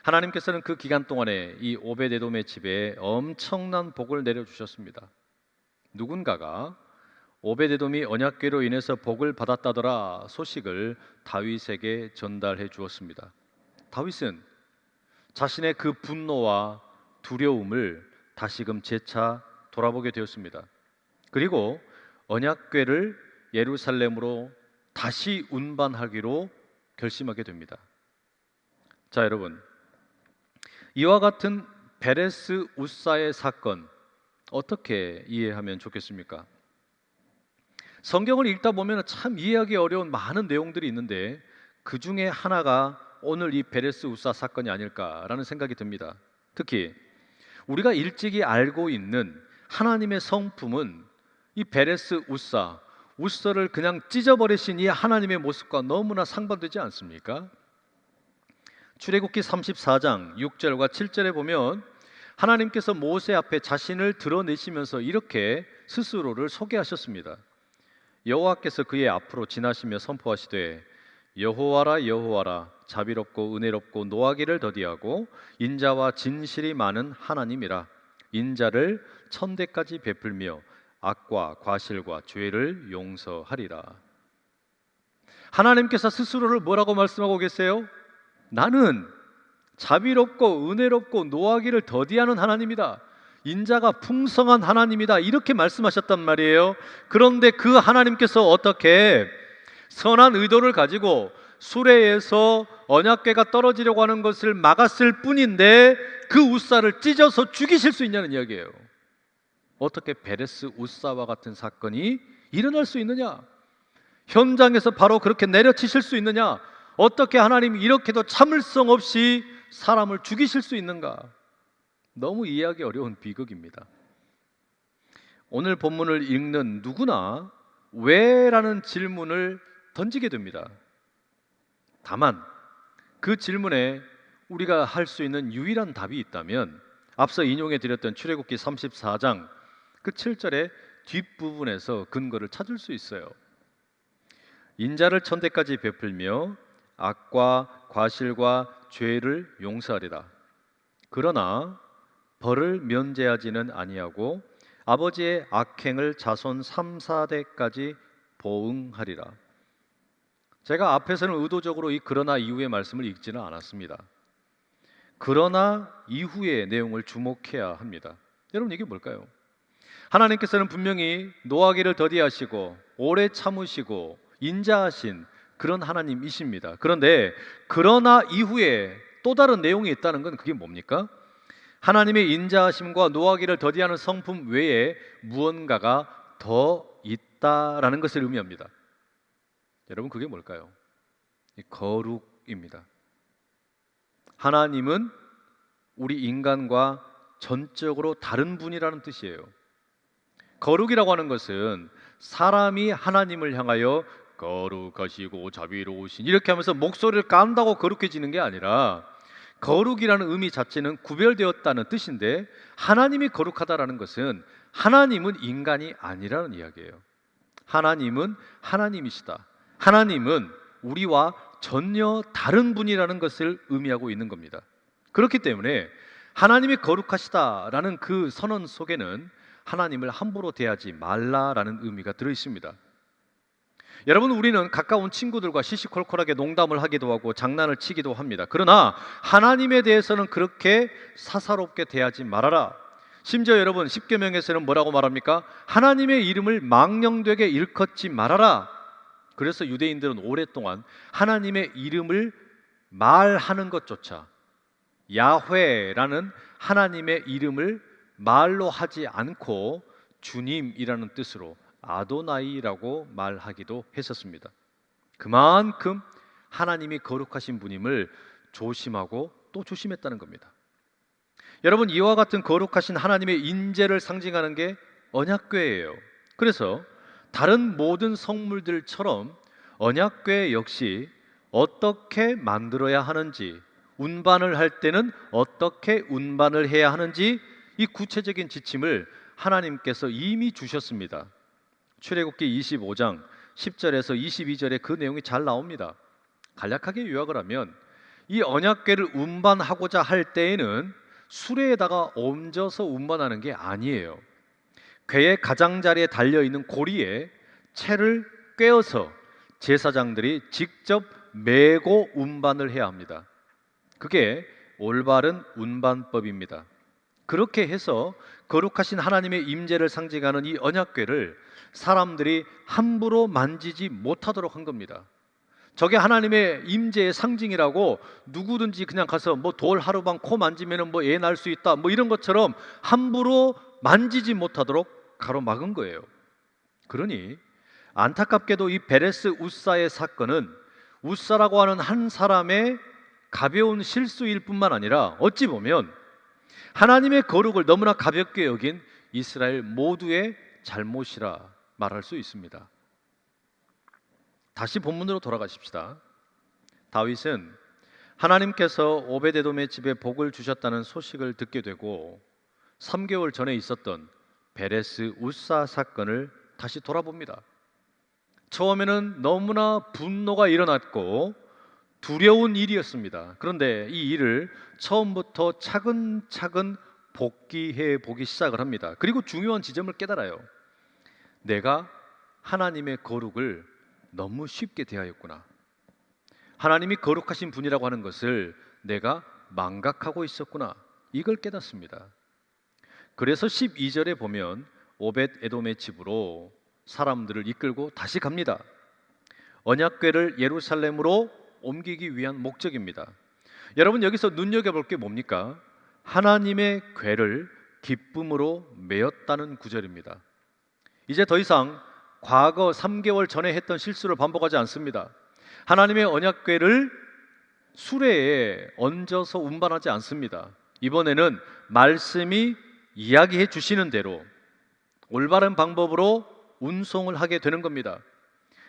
하나님께서는 그 기간 동안에 이 오벳 에돔의 집에 엄청난 복을 내려주셨습니다. 누군가가 오벳 에돔이 언약궤로 인해서 복을 받았다더라 소식을 다윗에게 전달해 주었습니다. 다윗은 자신의 그 분노와 두려움을 다시금 재차 돌아보게 되었습니다. 그리고 언약궤를 예루살렘으로 다시 운반하기로 결심하게 됩니다. 자, 여러분, 이와 같은 베레스 웃사의 사건 어떻게 이해하면 좋겠습니까? 성경을 읽다 보면 참 이해하기 어려운 많은 내용들이 있는데 그 중에 하나가 오늘 이 베레스 웃사 사건이 아닐까라는 생각이 듭니다. 특히 우리가 일찍이 알고 있는 하나님의 성품은 이 베레스 웃사를 그냥 찢어버리신 이 하나님의 모습과 너무나 상반되지 않습니까? 출애굽기 34장 6절과 7절에 보면 하나님께서 모세 앞에 자신을 드러내시면서 이렇게 스스로를 소개하셨습니다. 여호와께서 그의 앞으로 지나시며 선포하시되 여호와라 여호와라 자비롭고 은혜롭고 노하기를 더디하고 인자와 진실이 많은 하나님이라 인자를 천대까지 베풀며 악과 과실과 죄를 용서하리라. 하나님께서 스스로를 뭐라고 말씀하고 계세요? 나는 자비롭고 은혜롭고 노하기를 더디하는 하나님이다. 인자가 풍성한 하나님이다. 이렇게 말씀하셨단 말이에요. 그런데 그 하나님께서 어떻게 선한 의도를 가지고 수레에서 언약궤가 떨어지려고 하는 것을 막았을 뿐인데 그 웃사를 찢어서 죽이실 수 있냐는 이야기예요. 어떻게 베레스 웃사와 같은 사건이 일어날 수 있느냐? 현장에서 바로 그렇게 내려치실 수 있느냐? 어떻게 하나님이 이렇게도 참을성 없이 사람을 죽이실 수 있는가? 너무 이해하기 어려운 비극입니다. 오늘 본문을 읽는 누구나 왜? 라는 질문을 던지게 됩니다. 다만 그 질문에 우리가 할 수 있는 유일한 답이 있다면 앞서 인용해 드렸던 출애굽기 34장 그 7절의 뒷부분에서 근거를 찾을 수 있어요. 인자를 천대까지 베풀며 악과 과실과 죄를 용서하리라. 그러나 벌을 면제하지는 아니하고 아버지의 악행을 자손 3, 4대까지 보응하리라. 제가 앞에서는 의도적으로 이 그러나 이후의 말씀을 읽지는 않았습니다. 그러나 이후의 내용을 주목해야 합니다. 여러분, 이게 뭘까요? 하나님께서는 분명히 노하기를 더디하시고 오래 참으시고 인자하신 그런 하나님이십니다. 그런데 그러나 이후에 또 다른 내용이 있다는 건 그게 뭡니까? 하나님의 인자하심과 노하기를 더디하는 성품 외에 무언가가 더 있다라는 것을 의미합니다. 여러분, 그게 뭘까요? 거룩입니다. 하나님은 우리 인간과 전적으로 다른 분이라는 뜻이에요. 거룩이라고 하는 것은 사람이 하나님을 향하여 거룩하시고 자비로우신 이렇게 하면서 목소리를 깐다고 거룩해지는 게 아니라, 거룩이라는 의미 자체는 구별되었다는 뜻인데, 하나님이 거룩하다라는 것은 하나님은 인간이 아니라는 이야기예요. 하나님은 하나님이시다. 하나님은 우리와 전혀 다른 분이라는 것을 의미하고 있는 겁니다. 그렇기 때문에 하나님이 거룩하시다라는 그 선언 속에는 하나님을 함부로 대하지 말라라는 의미가 들어 있습니다. 여러분, 우리는 가까운 친구들과 시시콜콜하게 농담을 하기도 하고 장난을 치기도 합니다. 그러나 하나님에 대해서는 그렇게 사사롭게 대하지 말아라. 심지어 여러분, 십계명에서는 뭐라고 말합니까? 하나님의 이름을 망령되게 일컫지 말아라. 그래서 유대인들은 오랫동안 하나님의 이름을 말하는 것조차, 야훼라는 하나님의 이름을 말로 하지 않고 주님이라는 뜻으로 아도나이라고 말하기도 했었습니다. 그만큼 하나님이 거룩하신 분임을 조심하고 또 조심했다는 겁니다. 여러분, 이와 같은 거룩하신 하나님의 인재를 상징하는 게 언약궤예요. 그래서 다른 모든 성물들처럼 언약궤 역시 어떻게 만들어야 하는지, 운반을 할 때는 어떻게 운반을 해야 하는지, 이 구체적인 지침을 하나님께서 이미 주셨습니다. 출애굽기 25장 10절에서 22절에 그 내용이 잘 나옵니다. 간략하게 요약을 하면, 이 언약궤를 운반하고자 할 때에는 수레에다가 옮겨서 운반하는 게 아니에요. 궤의 가장자리에 달려있는 고리에 채를 꿰어서 제사장들이 직접 메고 운반을 해야 합니다. 그게 올바른 운반법입니다. 그렇게 해서 거룩하신 하나님의 임재를 상징하는 이 언약궤를 사람들이 함부로 만지지 못하도록 한 겁니다. 저게 하나님의 임재의 상징이라고 누구든지 그냥 가서 뭐 돌 하루방 코 만지면은 뭐 애 낳을 수 있다 뭐 이런 것처럼 함부로 만지지 못하도록 가로막은 거예요. 그러니 안타깝게도 이 베레스 우사의 사건은 우사라고 하는 한 사람의 가벼운 실수일 뿐만 아니라 어찌 보면 하나님의 거룩을 너무나 가볍게 여긴 이스라엘 모두의 잘못이라 말할 수 있습니다. 다시 본문으로 돌아가십시다. 다윗은 하나님께서 오베데돔의 집에 복을 주셨다는 소식을 듣게 되고 3개월 전에 있었던 베레스 우사 사건을 다시 돌아봅니다. 처음에는 너무나 분노가 일어났고 두려운 일이었습니다. 그런데 이 일을 처음부터 차근차근 복기해 보기 시작을 합니다. 그리고 중요한 지점을 깨달아요. 내가 하나님의 거룩을 너무 쉽게 대하였구나. 하나님이 거룩하신 분이라고 하는 것을 내가 망각하고 있었구나. 이걸 깨닫습니다. 그래서 12절에 보면 오벳 에돔의 집으로 사람들을 이끌고 다시 갑니다. 언약궤를 예루살렘으로 옮기기 위한 목적입니다. 여러분, 여기서 눈여겨볼 게 뭡니까? 하나님의 궤를 기쁨으로 메었다는 구절입니다. 이제 더 이상 과거 3개월 전에 했던 실수를 반복하지 않습니다. 하나님의 언약궤를 수레에 얹어서 운반하지 않습니다. 이번에는 말씀이 이야기해 주시는 대로 올바른 방법으로 운송을 하게 되는 겁니다.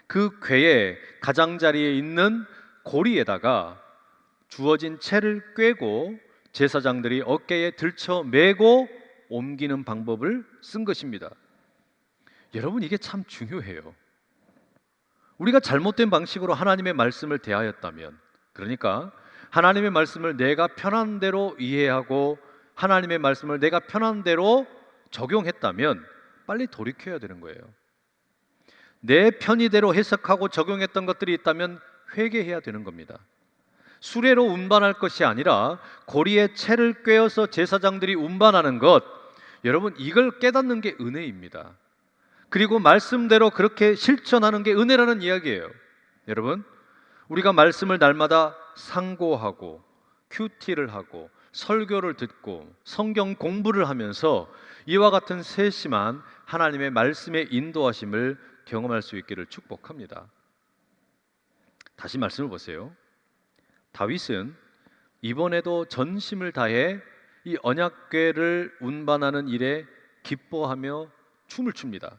그 궤의 가장자리에 있는 고리에다가 주어진 채를 꿰고 제사장들이 어깨에 들쳐 메고 옮기는 방법을 쓴 것입니다. 여러분, 이게 참 중요해요. 우리가 잘못된 방식으로 하나님의 말씀을 대하였다면, 그러니까 하나님의 말씀을 내가 편한 대로 이해하고 하나님의 말씀을 내가 편한 대로 적용했다면 빨리 돌이켜야 되는 거예요. 내 편의대로 해석하고 적용했던 것들이 있다면 회개해야 되는 겁니다. 수레로 운반할 것이 아니라 고리에 채를 꿰어서 제사장들이 운반하는 것, 여러분, 이걸 깨닫는 게 은혜입니다. 그리고 말씀대로 그렇게 실천하는 게 은혜라는 이야기예요. 여러분, 우리가 말씀을 날마다 상고하고 큐티를 하고 설교를 듣고 성경 공부를 하면서 이와 같은 세심한 하나님의 말씀의 인도하심을 경험할 수 있기를 축복합니다. 다시 말씀을 보세요. 다윗은 이번에도 전심을 다해 이 언약궤를 운반하는 일에 기뻐하며 춤을 춥니다.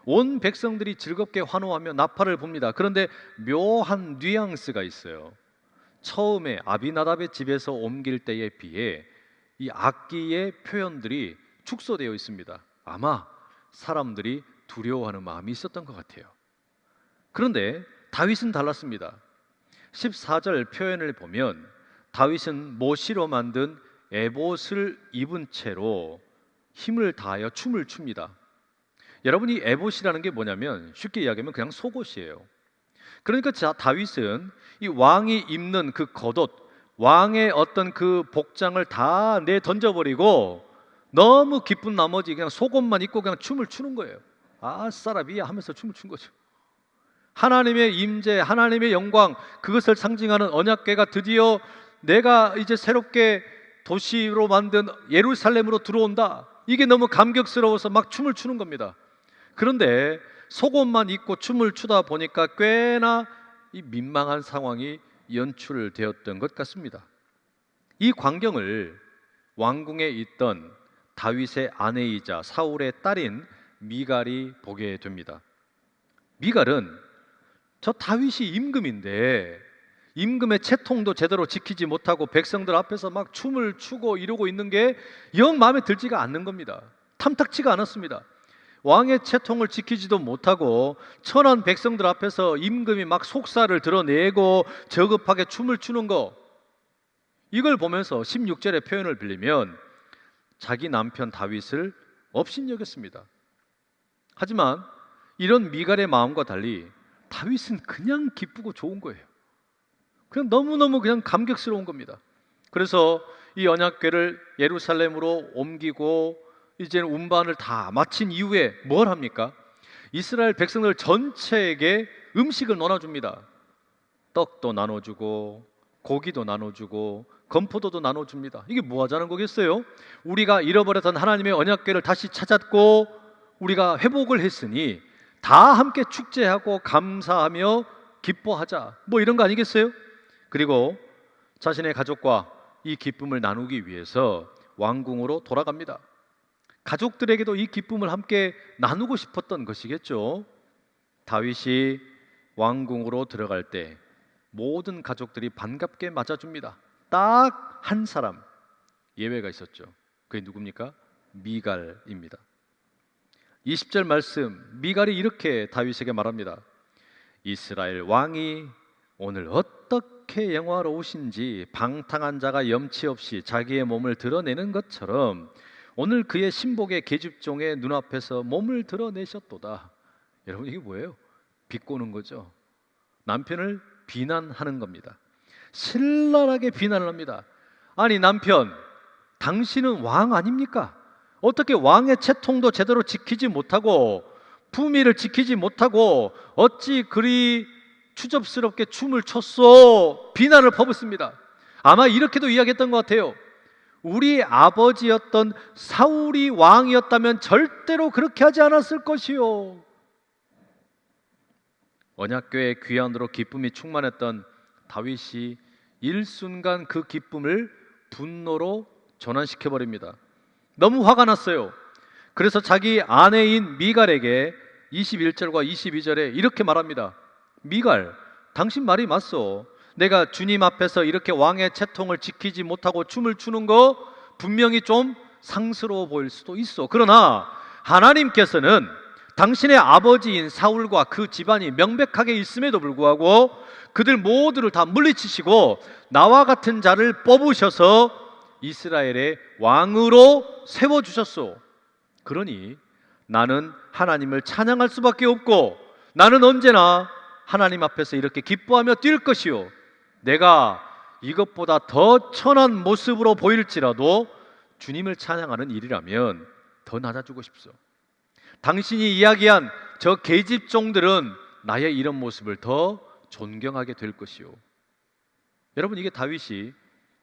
온 백성들이 즐겁게 환호하며 나팔을 붑니다. 그런데 묘한 뉘앙스가 있어요. 처음에 아비나답의 집에서 옮길 때에 비해 이 악기의 표현들이 축소되어 있습니다. 아마 사람들이 두려워하는 마음이 있었던 것 같아요. 그런데 다윗은 달랐습니다. 14절 표현을 보면 다윗은 모시로 만든 에봇을 입은 채로 힘을 다하여 춤을 춥니다. 여러분, 이 에봇이라는 게 뭐냐면 쉽게 이야기하면 그냥 속옷이에요. 그러니까 다윗은 이 왕이 입는 그 겉옷, 왕의 어떤 그 복장을 다 내던져버리고 너무 기쁜 나머지 그냥 속옷만 입고 그냥 춤을 추는 거예요. 아싸라비야 하면서 춤을 춘 거죠. 하나님의 임재, 하나님의 영광, 그것을 상징하는 언약궤가 드디어 내가 이제 새롭게 도시로 만든 예루살렘으로 들어온다. 이게 너무 감격스러워서 막 춤을 추는 겁니다. 그런데 속옷만 입고 춤을 추다 보니까 꽤나 이 민망한 상황이 연출되었던 것 같습니다. 이 광경을 왕궁에 있던 다윗의 아내이자 사울의 딸인 미갈이 보게 됩니다. 미갈은 저 다윗이 임금인데 임금의 채통도 제대로 지키지 못하고 백성들 앞에서 막 춤을 추고 이러고 있는 게 영 마음에 들지가 않는 겁니다. 탐탁지가 않았습니다. 왕의 채통을 지키지도 못하고 천한 백성들 앞에서 임금이 막 속사를 드러내고 저급하게 춤을 추는 거, 이걸 보면서 16절의 표현을 빌리면 자기 남편 다윗을 업신여겼습니다. 하지만 이런 미갈의 마음과 달리 다윗은 그냥 기쁘고 좋은 거예요. 그냥 너무너무 그냥 감격스러운 겁니다. 그래서 이 언약궤를 예루살렘으로 옮기고 이제는 운반을 다 마친 이후에 뭘 합니까? 이스라엘 백성들 전체에게 음식을 나눠줍니다. 떡도 나눠주고 고기도 나눠주고 건포도도 나눠줍니다. 이게 뭐 하자는 거겠어요? 우리가 잃어버렸던 하나님의 언약궤를 다시 찾았고 우리가 회복을 했으니 다 함께 축제하고 감사하며 기뻐하자, 뭐 이런 거 아니겠어요? 그리고 자신의 가족과 이 기쁨을 나누기 위해서 왕궁으로 돌아갑니다. 가족들에게도 이 기쁨을 함께 나누고 싶었던 것이겠죠. 다윗이 왕궁으로 들어갈 때 모든 가족들이 반갑게 맞아줍니다. 딱 한 사람 예외가 있었죠. 그게 누굽니까? 미갈입니다. 20절 말씀, 미갈이 이렇게 다윗에게 말합니다. 이스라엘 왕이 오늘 어떻게 영화로우신지 방탕한 자가 염치 없이 자기의 몸을 드러내는 것처럼 오늘 그의 신복의 계집종의 눈앞에서 몸을 드러내셨도다. 여러분, 이게 뭐예요? 비꼬는 거죠. 남편을 비난하는 겁니다. 신랄하게 비난을 합니다. 아니 남편, 당신은 왕 아닙니까? 어떻게 왕의 채통도 제대로 지키지 못하고 품위를 지키지 못하고 어찌 그리 추접스럽게 춤을 췄소? 비난을 퍼붓습니다. 아마 이렇게도 이야기했던 것 같아요. 우리 아버지였던 사울이 왕이었다면 절대로 그렇게 하지 않았을 것이요. 언약궤의 귀환으로 기쁨이 충만했던 다윗이 일순간 그 기쁨을 분노로 전환시켜버립니다. 너무 화가 났어요. 그래서 자기 아내인 미갈에게 21절과 22절에 이렇게 말합니다. 미갈, 당신 말이 맞소. 내가 주님 앞에서 이렇게 왕의 채통을 지키지 못하고 춤을 추는 거 분명히 좀 상스러워 보일 수도 있어. 그러나 하나님께서는 당신의 아버지인 사울과 그 집안이 명백하게 있음에도 불구하고 그들 모두를 다 물리치시고 나와 같은 자를 뽑으셔서 이스라엘의 왕으로 세워주셨소. 그러니 나는 하나님을 찬양할 수밖에 없고 나는 언제나 하나님 앞에서 이렇게 기뻐하며 뛸 것이요, 내가 이것보다 더 천한 모습으로 보일지라도 주님을 찬양하는 일이라면 더 낮아지고 싶소. 당신이 이야기한 저 계집종들은 나의 이런 모습을 더 존경하게 될 것이요. 여러분, 이게 다윗이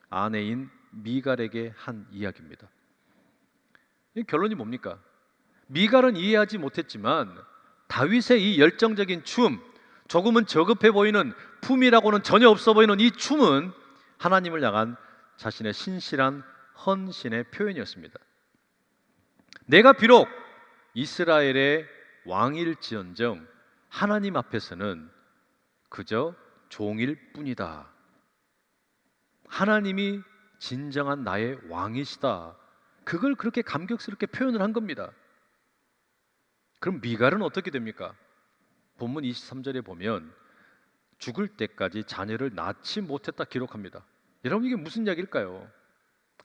아내인 미갈에게 한 이야기입니다. 이 결론이 뭡니까? 미갈은 이해하지 못했지만 다윗의 이 열정적인 춤, 조금은 저급해 보이는 품이라고는 전혀 없어 보이는 이 춤은 하나님을 향한 자신의 신실한 헌신의 표현이었습니다. 내가 비록 이스라엘의 왕일지언정 하나님 앞에서는 그저 종일 뿐이다. 하나님이 진정한 나의 왕이시다. 그걸 그렇게 감격스럽게 표현을 한 겁니다. 그럼 미갈은 어떻게 됩니까? 본문 23절에 보면 죽을 때까지 자녀를 낳지 못했다 기록합니다. 여러분, 이게 무슨 이야기일까요?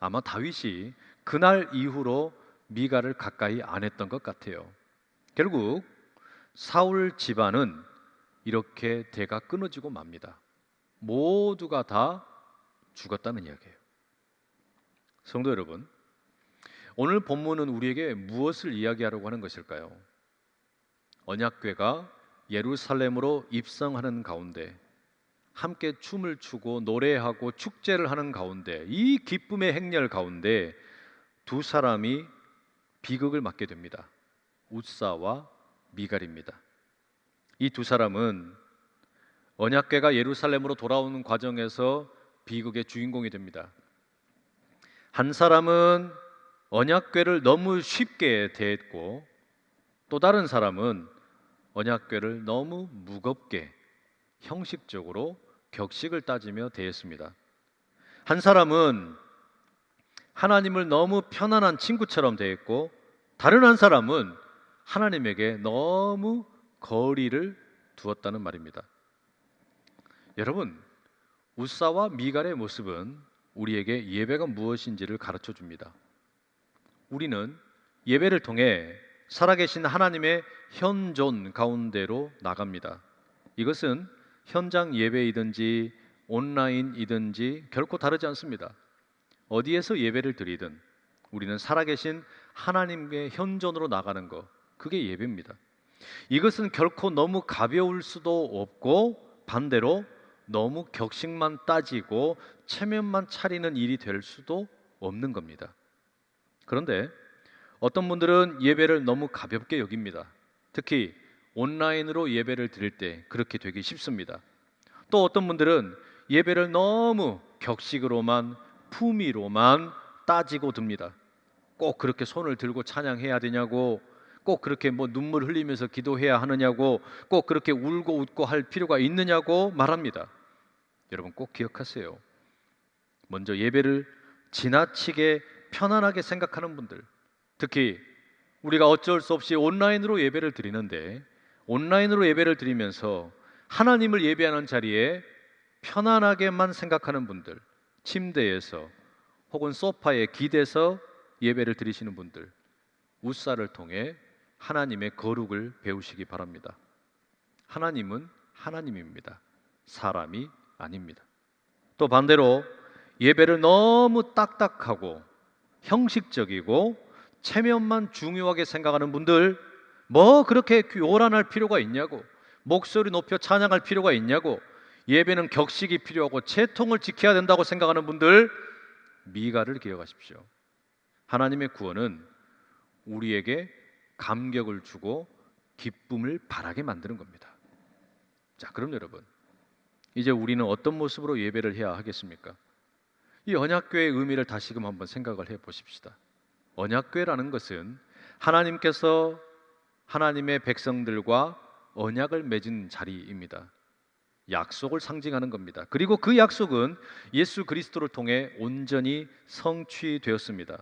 아마 다윗이 그날 이후로 미갈을 가까이 안 했던 것 같아요. 결국 사울 집안은 이렇게 대가 끊어지고 맙니다. 모두가 다 죽었다는 이야기예요. 성도 여러분, 오늘 본문은 우리에게 무엇을 이야기하려고 하는 것일까요? 언약궤가 예루살렘으로 입성하는 가운데, 함께 춤을 추고 노래하고 축제를 하는 가운데, 이 기쁨의 행렬 가운데 두 사람이 비극을 맞게 됩니다. 웃사와 미갈입니다. 이 두 사람은 언약궤가 예루살렘으로 돌아오는 과정에서 비극의 주인공이 됩니다. 한 사람은 언약궤를 너무 쉽게 대했고, 또 다른 사람은 언약궤를 너무 무겁게 형식적으로 격식을 따지며 대했습니다. 한 사람은 하나님을 너무 편안한 친구처럼 대했고, 다른 한 사람은 하나님에게 너무 거리를 두었다는 말입니다. 여러분, 웃사와 미갈의 모습은 우리에게 예배가 무엇인지를 가르쳐 줍니다. 우리는 예배를 통해 살아계신 하나님의 현존 가운데로 나갑니다. 이것은 현장 예배이든지 온라인이든지 결코 다르지 않습니다. 어디에서 예배를 드리든 우리는 살아계신 하나님의 현존으로 나가는 것, 그게 예배입니다. 이것은 결코 너무 가벼울 수도 없고, 반대로 너무 격식만 따지고 체면만 차리는 일이 될 수도 없는 겁니다. 그런데 어떤 분들은 예배를 너무 가볍게 여깁니다. 특히 온라인으로 예배를 드릴 때 그렇게 되기 쉽습니다. 또 어떤 분들은 예배를 너무 격식으로만, 품위로만 따지고 듭니다. 꼭 그렇게 손을 들고 찬양해야 되냐고, 꼭 그렇게 눈물 흘리면서 기도해야 하느냐고, 꼭 그렇게 울고 웃고 할 필요가 있느냐고 말합니다. 여러분, 꼭 기억하세요. 먼저 예배를 지나치게 편안하게 생각하는 분들, 특히 우리가 어쩔 수 없이 온라인으로 예배를 드리는데, 온라인으로 예배를 드리면서 하나님을 예배하는 자리에 편안하게만 생각하는 분들, 침대에서 혹은 소파에 기대서 예배를 드리시는 분들, 웃사를 통해 하나님의 거룩을 배우시기 바랍니다. 하나님은 하나님입니다. 사람이 아닙니다. 또 반대로 예배를 너무 딱딱하고 형식적이고 체면만 중요하게 생각하는 분들, 뭐 그렇게 요란할 필요가 있냐고, 목소리 높여 찬양할 필요가 있냐고, 예배는 격식이 필요하고 채통을 지켜야 된다고 생각하는 분들, 미갈을 기억하십시오. 하나님의 구원은 우리에게 감격을 주고 기쁨을 바라게 만드는 겁니다. 자, 그럼 여러분, 이제 우리는 어떤 모습으로 예배를 해야 하겠습니까? 이 언약궤의 의미를 다시금 한번 생각을 해보십시다. 언약궤라는 것은 하나님께서 하나님의 백성들과 언약을 맺은 자리입니다. 약속을 상징하는 겁니다. 그리고 그 약속은 예수 그리스도를 통해 온전히 성취되었습니다.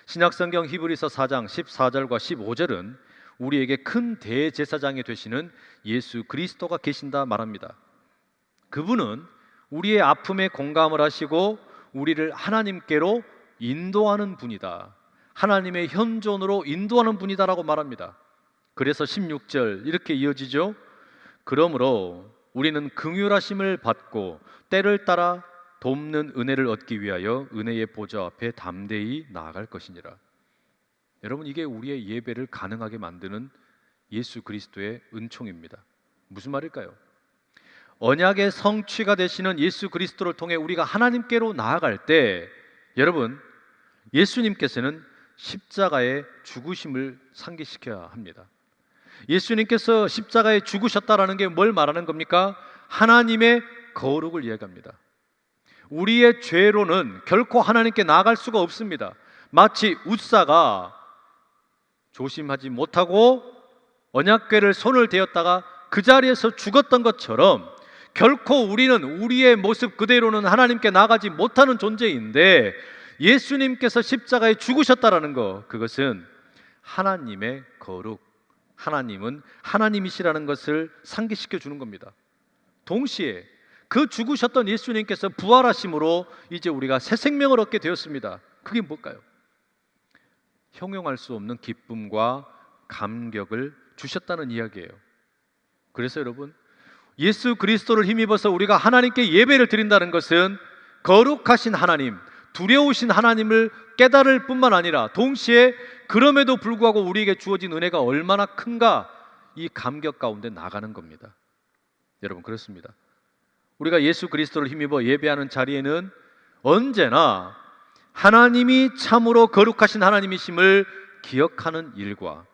신약성경 히브리서 4장 14절과 15절은 우리에게 큰 대제사장이 되시는 예수 그리스도가 계신다 말합니다. 그분은 우리의 아픔에 공감을 하시고 우리를 하나님께로 인도하는 분이다. 하나님의 현존으로 인도하는 분이다라고 말합니다. 그래서 16절 이렇게 이어지죠. 그러므로 우리는 긍휼하심을 받고 때를 따라 돕는 은혜를 얻기 위하여 은혜의 보좌 앞에 담대히 나아갈 것이니라. 여러분, 이게 우리의 예배를 가능하게 만드는 예수 그리스도의 은총입니다. 무슨 말일까요? 언약의 성취가 되시는 예수 그리스도를 통해 우리가 하나님께로 나아갈 때 여러분, 예수님께서는 십자가의 죽으심을 상기시켜야 합니다. 예수님께서 십자가에 죽으셨다라는 게 뭘 말하는 겁니까? 하나님의 거룩을 이야기합니다. 우리의 죄로는 결코 하나님께 나아갈 수가 없습니다. 마치 웃사가 조심하지 못하고 언약궤를 손을 대었다가 그 자리에서 죽었던 것처럼 결코 우리는 우리의 모습 그대로는 하나님께 나아가지 못하는 존재인데, 예수님께서 십자가에 죽으셨다라는 것, 그것은 하나님의 거룩, 하나님은 하나님이시라는 것을 상기시켜 주는 겁니다. 동시에 그 죽으셨던 예수님께서 부활하심으로 이제 우리가 새 생명을 얻게 되었습니다. 그게 뭘까요? 형용할 수 없는 기쁨과 감격을 주셨다는 이야기예요. 그래서 여러분, 예수 그리스도를 힘입어서 우리가 하나님께 예배를 드린다는 것은 거룩하신 하나님, 두려우신 하나님을 깨달을 뿐만 아니라 동시에 그럼에도 불구하고 우리에게 주어진 은혜가 얼마나 큰가, 이 감격 가운데 나가는 겁니다. 여러분, 그렇습니다. 우리가 예수 그리스도를 힘입어 예배하는 자리에는 언제나 하나님이 참으로 거룩하신 하나님이심을 기억하는 일과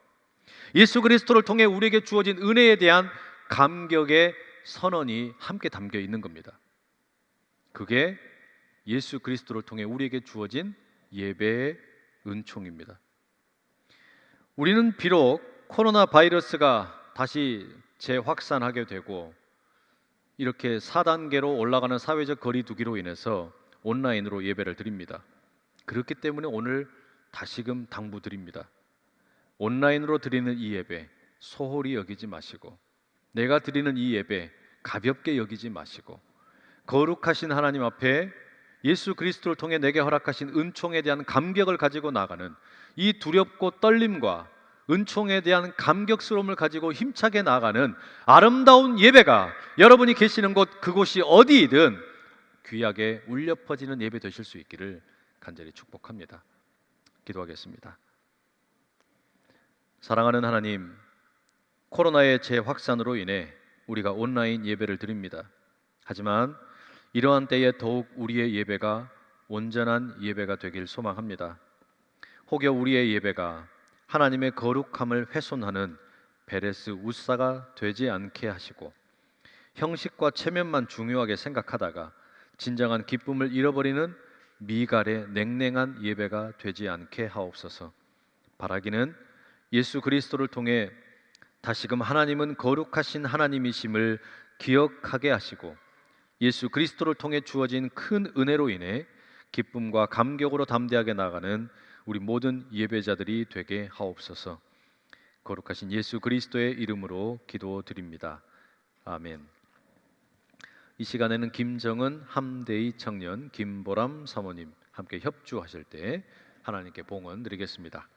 예수 그리스도를 통해 우리에게 주어진 은혜에 대한 감격의 선언이 함께 담겨 있는 겁니다. 그게 예수 그리스도를 통해 우리에게 주어진 예배의 은총입니다. 우리는 비록 코로나 바이러스가 다시 재확산하게 되고 이렇게 4단계로 올라가는 사회적 거리두기로 인해서 온라인으로 예배를 드립니다. 그렇기 때문에 오늘 다시금 당부드립니다. 온라인으로 드리는 이 예배 소홀히 여기지 마시고, 내가 드리는 이 예배 가볍게 여기지 마시고, 거룩하신 하나님 앞에 예수 그리스도를 통해 내게 허락하신 은총에 대한 감격을 가지고 나가는 이 두렵고 떨림과 은총에 대한 감격스러움을 가지고 힘차게 나아가는 아름다운 예배가 여러분이 계시는 곳, 그곳이 어디이든 귀하게 울려 퍼지는 예배 되실 수 있기를 간절히 축복합니다. 기도하겠습니다. 사랑하는 하나님, 코로나의 재확산으로 인해 우리가 온라인 예배를 드립니다. 하지만 이러한 때에 더욱 우리의 예배가 온전한 예배가 되길 소망합니다. 혹여 우리의 예배가 하나님의 거룩함을 훼손하는 베레스 웃사가 되지 않게 하시고, 형식과 체면만 중요하게 생각하다가 진정한 기쁨을 잃어버리는 미갈의 냉랭한 예배가 되지 않게 하옵소서. 바라기는 예수 그리스도를 통해 다시금 하나님은 거룩하신 하나님이심을 기억하게 하시고, 예수 그리스도를 통해 주어진 큰 은혜로 인해 기쁨과 감격으로 담대하게 나가는 우리 모든 예배자들이 되게 하옵소서. 거룩하신 예수 그리스도의 이름으로 기도드립니다. 아멘. 이 시간에는 김정은 함대희 청년, 김보람 사모님 함께 협주하실 때 하나님께 봉헌 드리겠습니다.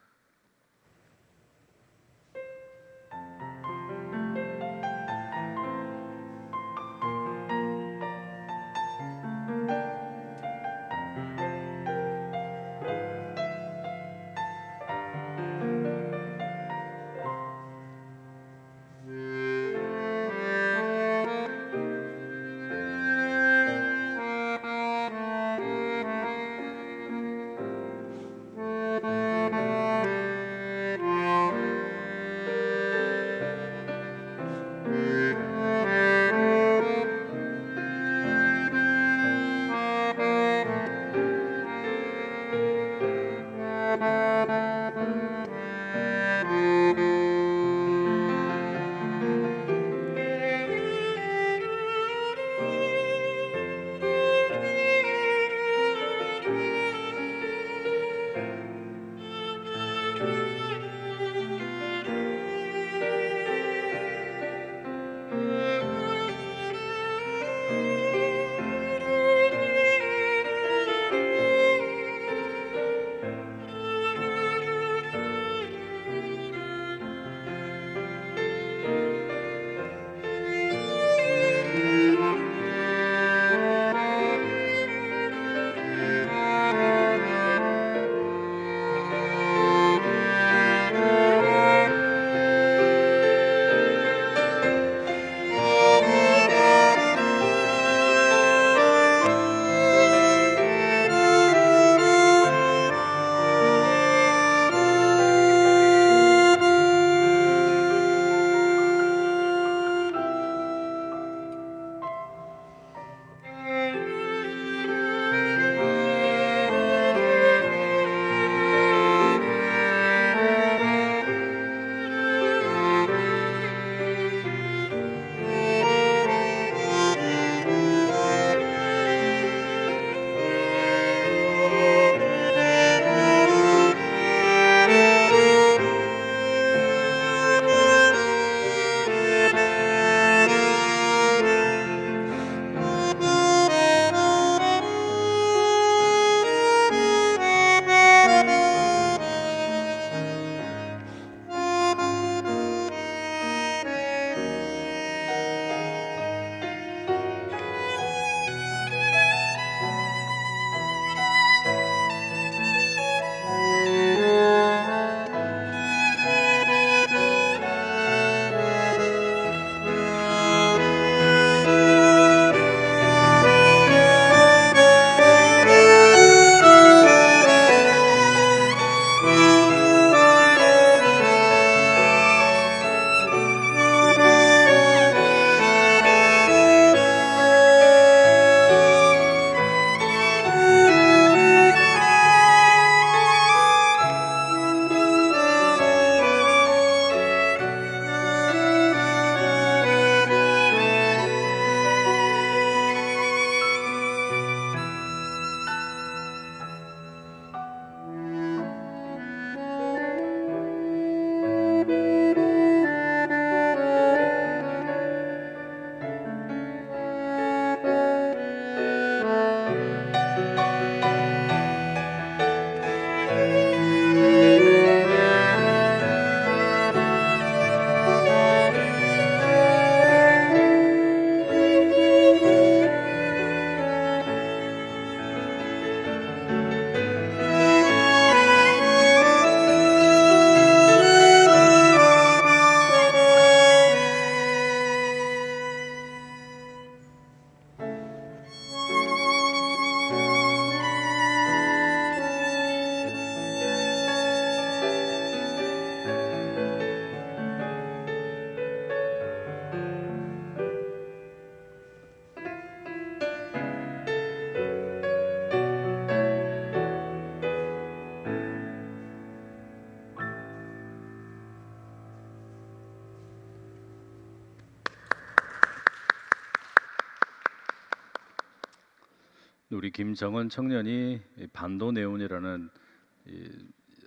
우리 김정은 청년이 이 반도네온이라는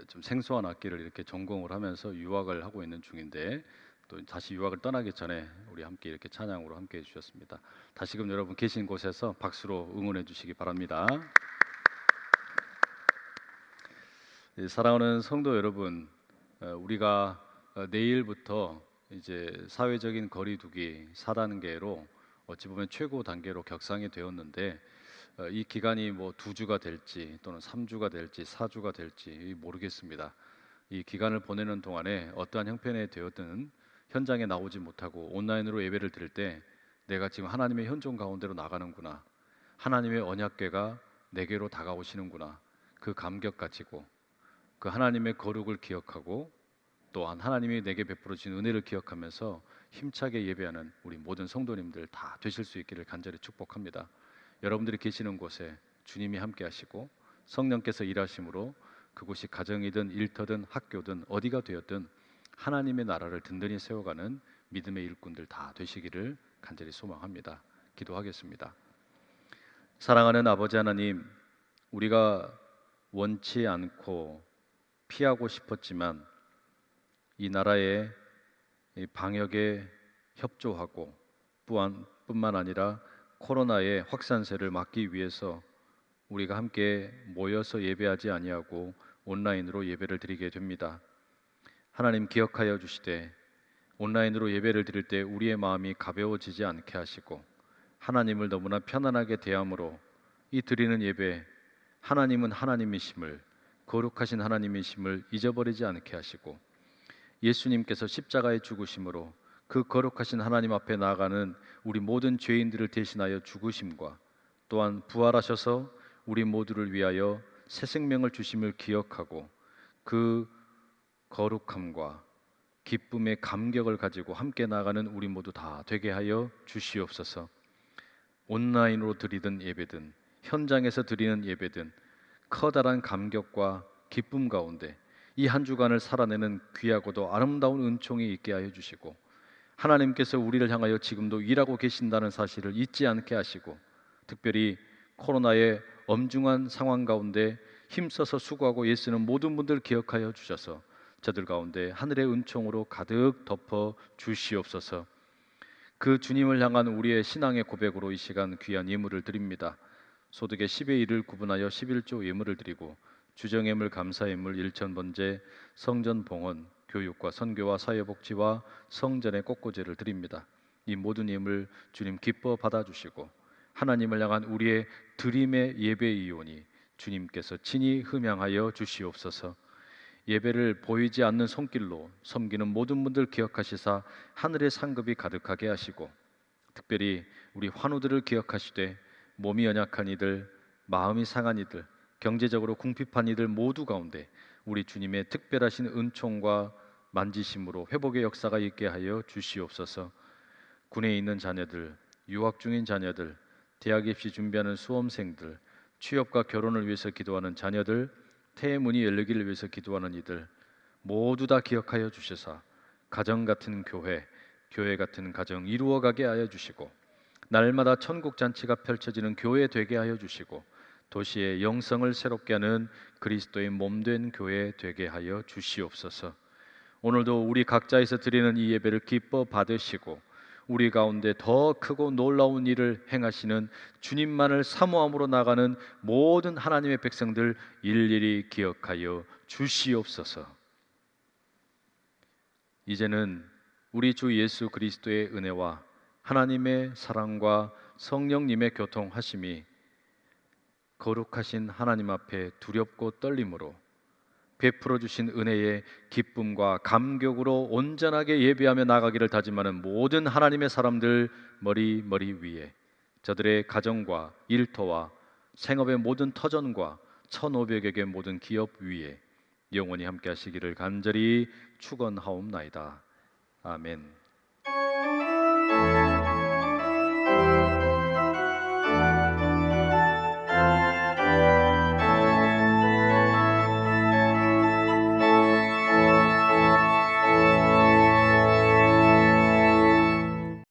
좀 생소한 악기를 이렇게 전공을 하면서 유학을 하고 있는 중인데, 또 다시 유학을 떠나기 전에 우리 함께 이렇게 찬양으로 함께 해주셨습니다. 다시금 여러분 계신 곳에서 박수로 응원해 주시기 바랍니다. 사랑하는 성도 여러분, 우리가 내일부터 이제 사회적인 거리두기 4단계로 어찌 보면 최고 단계로 격상이 되었는데, 이 기간이 뭐 2주가 될지 또는 3주가 될지 4주가 될지 모르겠습니다. 이 기간을 보내는 동안에 어떠한 형편에 되었든 현장에 나오지 못하고 온라인으로 예배를 드릴 때 내가 지금 하나님의 현존 가운데로 나가는구나, 하나님의 언약궤가 내게로 다가오시는구나, 그 감격 가지고 그 하나님의 거룩을 기억하고 또한 하나님이 내게 베풀어 주신 은혜를 기억하면서 힘차게 예배하는 우리 모든 성도님들 다 되실 수 있기를 간절히 축복합니다. 여러분들이 계시는 곳에 주님이 함께 하시고 성령께서 일하심으로 그곳이 가정이든 일터든 학교든 어디가 되었든 하나님의 나라를 든든히 세워가는 믿음의 일꾼들 다 되시기를 간절히 소망합니다. 기도하겠습니다. 사랑하는 아버지 하나님, 우리가 원치 않고 피하고 싶었지만 이 나라의 방역에 협조하고 뿐만 아니라 코로나의 확산세를 막기 위해서 우리가 함께 모여서 예배하지 아니하고 온라인으로 예배를 드리게 됩니다. 하나님 기억하여 주시되 온라인으로 예배를 드릴 때 우리의 마음이 가벼워지지 않게 하시고 하나님을 너무나 편안하게 대함으로 이 드리는 예배, 하나님은 하나님이심을, 거룩하신 하나님이심을 잊어버리지 않게 하시고 예수님께서 십자가에 죽으심으로 그 거룩하신 하나님 앞에 나아가는 우리 모든 죄인들을 대신하여 죽으심과 또한 부활하셔서 우리 모두를 위하여 새 생명을 주심을 기억하고 그 거룩함과 기쁨의 감격을 가지고 함께 나가는 우리 모두 다 되게 하여 주시옵소서. 온라인으로 드리던 예배든 현장에서 드리는 예배든 커다란 감격과 기쁨 가운데 이 한 주간을 살아내는 귀하고도 아름다운 은총이 있게 하여 주시고 하나님께서 우리를 향하여 지금도 일하고 계신다는 사실을 잊지 않게 하시고 특별히 코로나의 엄중한 상황 가운데 힘써서 수고하고 애쓰는 모든 분들 기억하여 주셔서 저들 가운데 하늘의 은총으로 가득 덮어 주시옵소서. 그 주님을 향한 우리의 신앙의 고백으로 이 시간 귀한 예물을 드립니다. 소득의 10의 1을 구분하여 11조 예물을 드리고 주정예물, 감사예물, 일천번제, 성전 봉헌, 교육과 선교와 사회복지와 성전의 꽃꽂이를 드립니다. 이 모든 예물 주님 기뻐 받아주시고 하나님을 향한 우리의 드림의 예배이오니 주님께서 친히 흠양하여 주시옵소서. 예배를 보이지 않는 손길로 섬기는 모든 분들 기억하시사 하늘의 상급이 가득하게 하시고 특별히 우리 환우들을 기억하시되 몸이 연약한 이들, 마음이 상한 이들, 경제적으로 궁핍한 이들 모두 가운데 우리 주님의 특별하신 은총과 만지심으로 회복의 역사가 있게 하여 주시옵소서. 군에 있는 자녀들, 유학 중인 자녀들, 대학 입시 준비하는 수험생들, 취업과 결혼을 위해서 기도하는 자녀들, 태의 문이 열리기를 위해서 기도하는 이들 모두 다 기억하여 주셔서 가정 같은 교회, 교회 같은 가정 이루어가게 하여 주시고 날마다 천국 잔치가 펼쳐지는 교회 되게 하여 주시고 도시의 영성을 새롭게 하는 그리스도의 몸된 교회 되게 하여 주시옵소서. 오늘도 우리 각자에서 드리는 이 예배를 기뻐 받으시고 우리 가운데 더 크고 놀라운 일을 행하시는 주님만을 사모함으로 나가는 모든 하나님의 백성들 일일이 기억하여 주시옵소서. 이제는 우리 주 예수 그리스도의 은혜와 하나님의 사랑과 성령님의 교통하심이 거룩하신 하나님 앞에 두렵고 떨림으로 베풀어 주신 은혜의 기쁨과 감격으로 온전하게 예배하며 나가기를 다짐하는 모든 하나님의 사람들 머리 위에 저들의 가정과 일터와 생업의 모든 터전과 1,500여 개 모든 기업 위에 영원히 함께 하시기를 간절히 축원하옵나이다. 아멘.